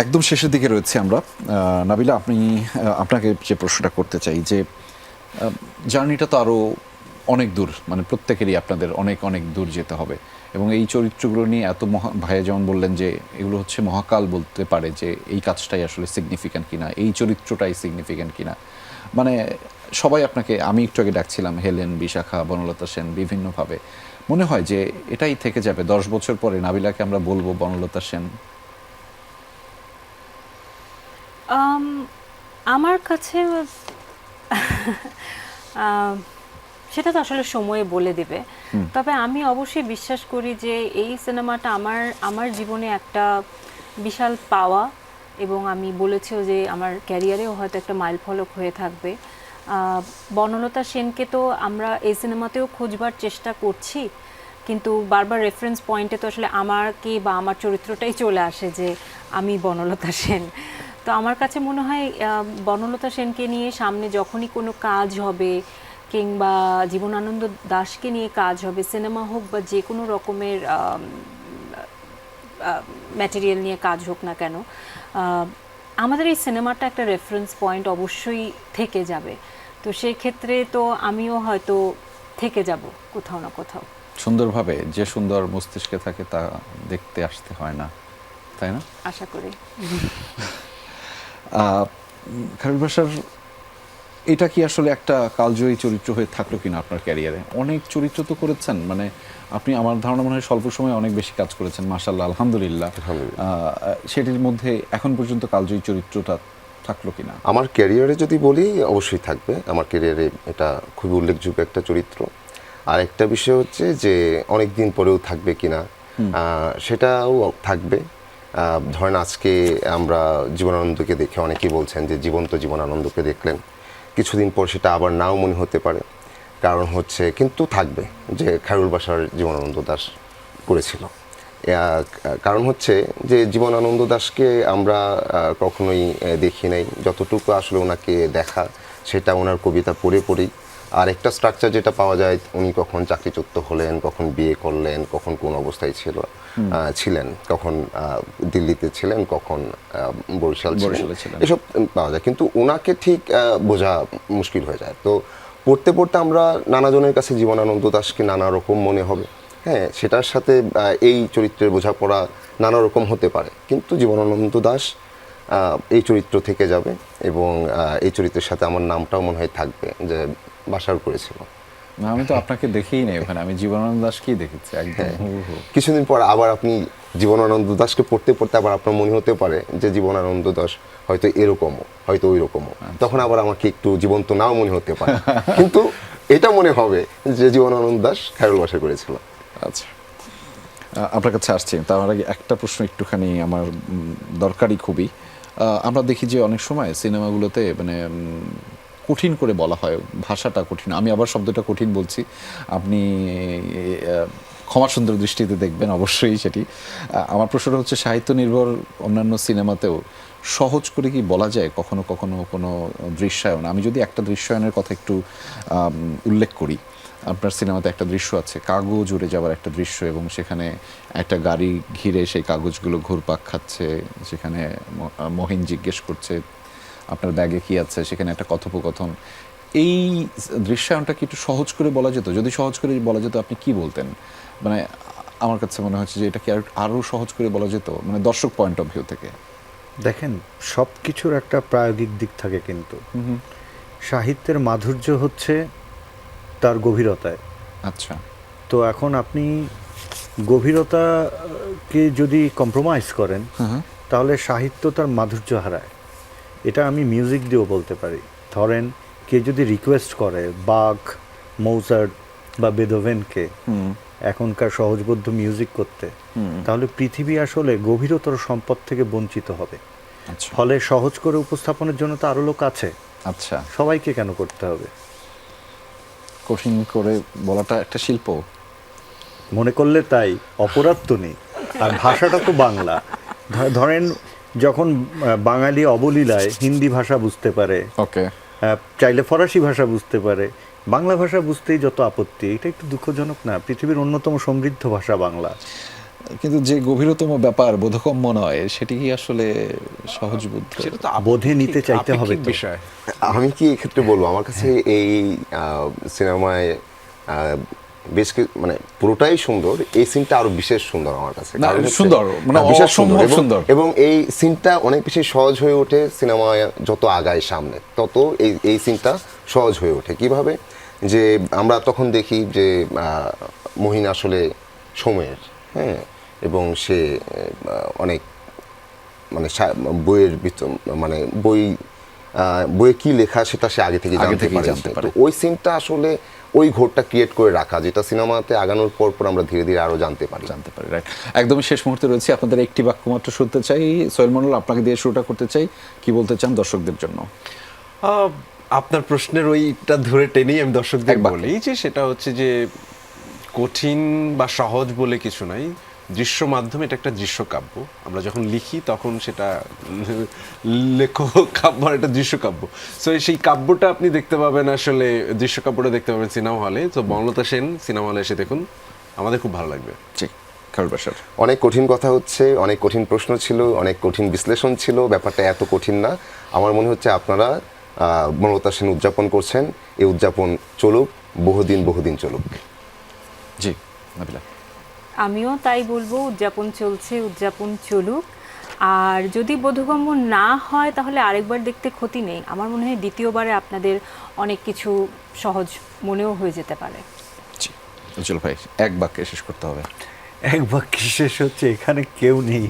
[SPEAKER 1] একদম শেষের দিকে রয়েছে আমরা। নাবিলা, আপনাকে যে প্রশ্নটা করতে চাই যে জার্নিটা তো আরও অনেক দূর, মানে প্রত্যেকেরই আপনাদের অনেক অনেক দূর যেতে হবে, এবং এই চরিত্রগুলো নিয়ে এত ভাইয়া যেমন বললেন যে এগুলো হচ্ছে মহাকাল বলতে পারে যে এই কাজটাই আসলে সিগনিফিক্যান্ট কিনা, এই চরিত্রটাই সিগনিফিক্যান্ট কিনা। মানে সবাই আপনাকে, আমি একটু আগে ডাকছিলাম হেলেন, বিশাখা, বনলতা সেন, বিভিন্নভাবে মনে হয় যে এটাই থেকে যাবে 10 বছর পরে নাবিলাকে আমরা বলবো বনলতা সেন।
[SPEAKER 3] আমার কাছে সেটা তো আসলে সময়ে বলে দেবে। তবে আমি অবশ্যই বিশ্বাস করি যে এই সিনেমাটা আমার জীবনে একটা বিশাল পাওয়া, এবং আমি বলেছিও যে আমার ক্যারিয়ারেও হয়তো একটা মাইলফলক হয়ে থাকবে। বনলতা সেনকে তো আমরা এই সিনেমাতেও খোঁজবার চেষ্টা করছি, কিন্তু বারবার রেফারেন্স পয়েন্টে তো আসলে আমাকে বা আমার চরিত্রটাই চলে আসে যে আমি বনলতা সেন। তো আমার কাছে মনে হয় বনলতা সেনকে নিয়ে সামনে যখনই কোনো কাজ হবে, কিংবা জীবনানন্দ দাশকে নিয়ে কাজ হবে, সিনেমা হোক বা যে কোনো রকমের ম্যাটেরিয়াল নিয়ে কাজ হোক না কেন, আমাদের এই সিনেমাটা একটা রেফারেন্স পয়েন্ট অবশ্যই থেকে যাবে। তো সেই ক্ষেত্রে তো আমিও হয়তো থেকে যাব কোথাও না কোথাও।
[SPEAKER 1] সুন্দরভাবে, যে সুন্দর মস্তিষ্কে থাকে তা দেখতে আসতে হয় না, তাই না?
[SPEAKER 3] আশা করি।
[SPEAKER 1] খায়রুল বাশার, এটা কি আসলে একটা কালজয়ী চরিত্র হয়ে থাকলো কিনা আপনার ক্যারিয়ারে? অনেক চরিত্র তো করেছেন, মানে আপনি আমার ধারণা মনে হয় স্বল্প সময়ে অনেক বেশি কাজ করেছেন, মাশাআল্লাহ, আলহামদুলিল্লাহ। সেটির মধ্যে এখন পর্যন্ত কালজয়ী চরিত্রটা থাকলো কিনা?
[SPEAKER 4] আমার ক্যারিয়ারে যদি বলি অবশ্যই থাকবে। আমার ক্যারিয়ারে এটা খুবই উল্লেখযোগ্য একটা চরিত্র। আর একটা বিষয় হচ্ছে যে অনেক দিন পরেও থাকবে কিনা, সেটাও থাকবে। ধরেন আজকে আমরা জীবনানন্দকে দেখে অনেকেই বলছেন যে জীবন্ত জীবনানন্দকে দেখলেন, কিছুদিন পর সেটা আবার নাও মনে হতে পারে। কারণ হচ্ছে কিন্তু থাকবে যে খায়রুল বাশার জীবনানন্দ দাশ করেছিল। কারণ হচ্ছে যে জীবনানন্দ দাশকে আমরা কখনোই দেখি নাই, যতটুকু আসলে ওনাকে দেখা সেটা ওনার কবিতা পড়ে পড়েই। আর একটা স্ট্রাকচার যেটা পাওয়া যায়, উনি কখন চাকরিচ্যুত হলেন, কখন বিয়ে করলেন, কখন কোন অবস্থায় ছিলেন, কখন দিল্লিতে ছিলেন, কখন বরিশাল ছিলেন, এসব পাওয়া যায়, কিন্তু ওনাকে ঠিক বোঝা মুশকিল হয়ে যায়। তো পড়তে পড়তে আমরা নানাজনের কাছে জীবনানন্দ দাশকে নানা রকম মনে হবে। হ্যাঁ, সেটার সাথে এই চরিত্রের বোঝাপড়া নানা রকম হতে পারে, কিন্তু জীবনানন্দ দাশ এই চরিত্র থেকে যাবে, এবং এই চরিত্রের সাথে আমার নামটাও মনে হয় থাকবে যে বাশার করেছিল।
[SPEAKER 1] না, আমি তো আপনাকে দেখেই নেই ওখানে, আমি জীবনানন্দ দাশকেই দেখেছি একদম হুবহু।
[SPEAKER 4] কিছুদিন পর আবার আপনি জীবনানন্দ দাশকে পড়তে পড়তে আবার আপনার মনে হতে পারে যে জীবনানন্দ দাশ হয়তো এরকমও, হয়তো ওই রকমও। তখন আবার আমাকে একটু জীবন্ত নাও মনে হতে পারে, কিন্তু এটা মনে হবে যে জীবনানন্দ দাশ খায়রুল বাশা করেছিল।
[SPEAKER 1] আচ্ছা, আপনার কাছে আসছি, তার আগে একটা প্রশ্ন একটুখানি আমার দরকারি খুবই। আমরা দেখি যে অনেক সময় সিনেমাগুলোতে মানে কঠিন করে বলা হয়, ভাষাটা কঠিন, আমি আবার শব্দটা কঠিন বলছি, আপনি ক্ষমা সুন্দর দৃষ্টিতে দেখবেন অবশ্যই সেটি। আমার প্রশ্নটা হচ্ছে, সাহিত্য নির্ভর অন্যান্য সিনেমাতেও সহজ করে কি বলা যায় কখনো কখনো কোনো দৃশ্যায়ন? আমি যদি একটা দৃশ্যায়নের কথা একটু উল্লেখ করি, আপনার সিনেমাতে একটা দৃশ্য আছে, কাগজ উড়ে যাওয়ার একটা দৃশ্য, এবং সেখানে একটা গাড়ি ঘিরে সেই কাগজগুলো ঘুরপাক খাচ্ছে, সেখানে মহিন জিজ্ঞেস করছে আপনার ব্যাগে কি আছে, সেখানে একটা কথোপকথন। এই দৃশ্যায়নটা কি একটু সহজ করে বলা যেত? যদি সহজ করে বলা যেত আপনি কি বলতেন? মানে আমার কাছে মনে হচ্ছে যে এটা কি আরও সহজ করে বলা যেত, মানে দর্শক পয়েন্ট অফ ভিউ থেকে।
[SPEAKER 2] দেখেন, সব কিছুর একটা প্রায়োগিক দিক থাকে, কিন্তু সাহিত্যের মাধুর্য হচ্ছে তার গভীরতায়।
[SPEAKER 1] আচ্ছা,
[SPEAKER 2] তো এখন আপনি গভীরতাকে যদি কম্প্রোমাইজ করেন, তাহলে সাহিত্য তার মাধুর্য হারায়। এটা আমি মিউজিক দিয়েও বলতে পারি। ধরেন, কে যদি রিকোয়েস্ট করে বাখ, মোজার্ট বা বেথোভেনকে এখনকার সহজবোধ্য মিউজিক করতে, তাহলে পৃথিবী আসলে গভীরতর সম্পদ থেকে বঞ্চিত হবে। ফলে সহজ করে উপস্থাপনের জন্য তো আরো লোক আছে।
[SPEAKER 1] আচ্ছা,
[SPEAKER 2] সবাইকে কেন করতে হবে?
[SPEAKER 1] কঠিন করে বলাটা একটা শিল্প
[SPEAKER 2] মনে করলে তাই, অপরাধ তো নেই। আর ভাষাটা তো বাংলা। ধরেন, যখন বাঙালি অবলীলায় হিন্দি ভাষা বুঝতে পারে,
[SPEAKER 1] ওকে,
[SPEAKER 2] চাইলে ফরাসি ভাষা বুঝতে পারে, বাংলা ভাষা বুঝতেই যত আপত্তি। এটা একটু দুঃখজনক না? পৃথিবীর অন্যতম সমৃদ্ধ ভাষা বাংলা।
[SPEAKER 1] কিন্তু যে গভীরতম ব্যাপার বোধগম্য নয় সেটি কি আসলে সহজ বুদ্ধ?
[SPEAKER 5] সেটা তো
[SPEAKER 2] বোধে নিতে চাইতে হবে
[SPEAKER 5] আপেক্ষিক
[SPEAKER 2] তো।
[SPEAKER 5] বিষয়।
[SPEAKER 4] আমি কি এক্ষেত্রে বলবো, আমার কাছে এই সিনেমায় বেশ মানে পুরোটাই সুন্দর, এই সিনটা আরো বিশেষ সুন্দর আমার কাছে।
[SPEAKER 1] না,
[SPEAKER 4] কারণ হচ্ছে-
[SPEAKER 1] সুন্দর, মানে
[SPEAKER 4] হ্যাঁ, বিশেষ সুন্দর
[SPEAKER 1] অসম্ভব সুন্দর।
[SPEAKER 4] এবং এই সিনটা অনেক বেশি সহজ হয়ে ওঠে সিনেমায় যত আগায় সামনে, তত এই সিনটা সহজ হয়ে ওঠে। কিভাবে যে আমরা তখন দেখি যে মহিন আসলে সময়ের, হ্যাঁ, এবং সে অনেক মানে বইয়ের মানে বইয়ে কি লেখা সেটা সে আগে থেকে জানতে পারে। তো ওই সিনটা আসলে ওই ঘোরটা ক্রিয়েট করে রাখা, যেটা সিনেমাতে আগানোর পর পর আমরা ধীরে ধীরে আরো জানতে পারি।
[SPEAKER 1] রাইট। একদমই শেষ মুহূর্তে রয়েছে, আপনাদের একটি বাক্য মাত্র শুনতে চাই। সোহেল মন্ডল, আপনাকে দিয়ে শুরুটা করতে চাই, কি বলতে চান দর্শকদের জন্য?
[SPEAKER 5] আপনার প্রশ্নের ওইটা ধরে টেনেই আমি দর্শকদের
[SPEAKER 1] এক বাক্যে।
[SPEAKER 5] বলি যে সেটা হচ্ছে যে কঠিন বা সহজ বলে কিছু নাই, দৃশ্য মাধ্যমে এটা একটা দৃশ্যকাব্য। আমরা যখন লিখি তখন সেটা লেখক কাব্য আর একটা দৃশ্যকাব্য। সো সেই কাব্যটা আপনি দেখতে পাবেন, আসলে দৃশ্যকাব্যটা দেখতে পাবেন সিনেমা হলে। তো বনলতা সেন সিনেমা হলে এসে দেখুন, আমাদের খুব ভালো লাগবে।
[SPEAKER 1] জি, খায়রুল বাশার।
[SPEAKER 4] অনেক কঠিন কথা হচ্ছে, অনেক কঠিন প্রশ্ন ছিল, অনেক কঠিন বিশ্লেষণ ছিল, ব্যাপারটা এত কঠিন না। আমার মনে হচ্ছে আপনারা বনলতা সেন উদযাপন করছেন, এই উদযাপন চলুক, বহুদিন চলুক।
[SPEAKER 1] জি, নাবিলা।
[SPEAKER 3] আমিও তাই বলবো, উদযাপন চলছে, উদযাপন চলুক। আর যদি বোধগম্য না হয় তাহলে আরেকবার দেখতে ক্ষতি নেই। আমার মনে হয় দ্বিতীয়বারে আপনাদের অনেক কিছু সহজ মনেও হয়ে যেতে পারে।
[SPEAKER 1] জি, উজ্জ্বল ভাই, এক বাক্যে শেষ করতে হবে।
[SPEAKER 2] এক বাক্যে শেষ হচ্ছে, এখানে কেউ নেই।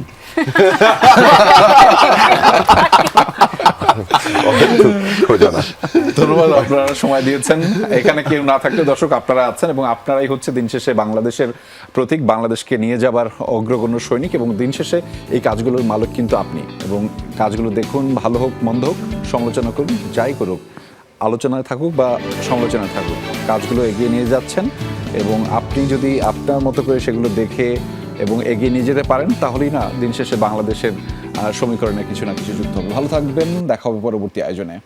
[SPEAKER 1] ধন্যবাদ, আপনারা সময় দিয়েছেন। এখানে কেউ না থাকলে দর্শক আপনারা আছেন, এবং আপনারাই হচ্ছে দিন শেষে বাংলাদেশের প্রতীক, বাংলাদেশকে নিয়ে যাবার অগ্রগণ্য সৈনিক, এবং দিন শেষে এই কাজগুলোর মালিক কিন্তু আপনি। এবং কাজগুলো দেখুন, ভালো হোক মন্দ হোক, সমালোচনা করুন, যাই করুক, আলোচনায় থাকুক বা সমালোচনায় থাকুক, কাজগুলো এগিয়ে নিয়ে যাচ্ছেন। এবং আপনি যদি আপনার মতো করে সেগুলো দেখে এবং এগিয়ে নিয়ে যেতে পারেন, তাহলেই না দিন শেষে বাংলাদেশের সমীকরণে কিছু না কিছু যুক্ত হবে। ভালো থাকবেন, দেখা হবে পরবর্তী আয়োজনে।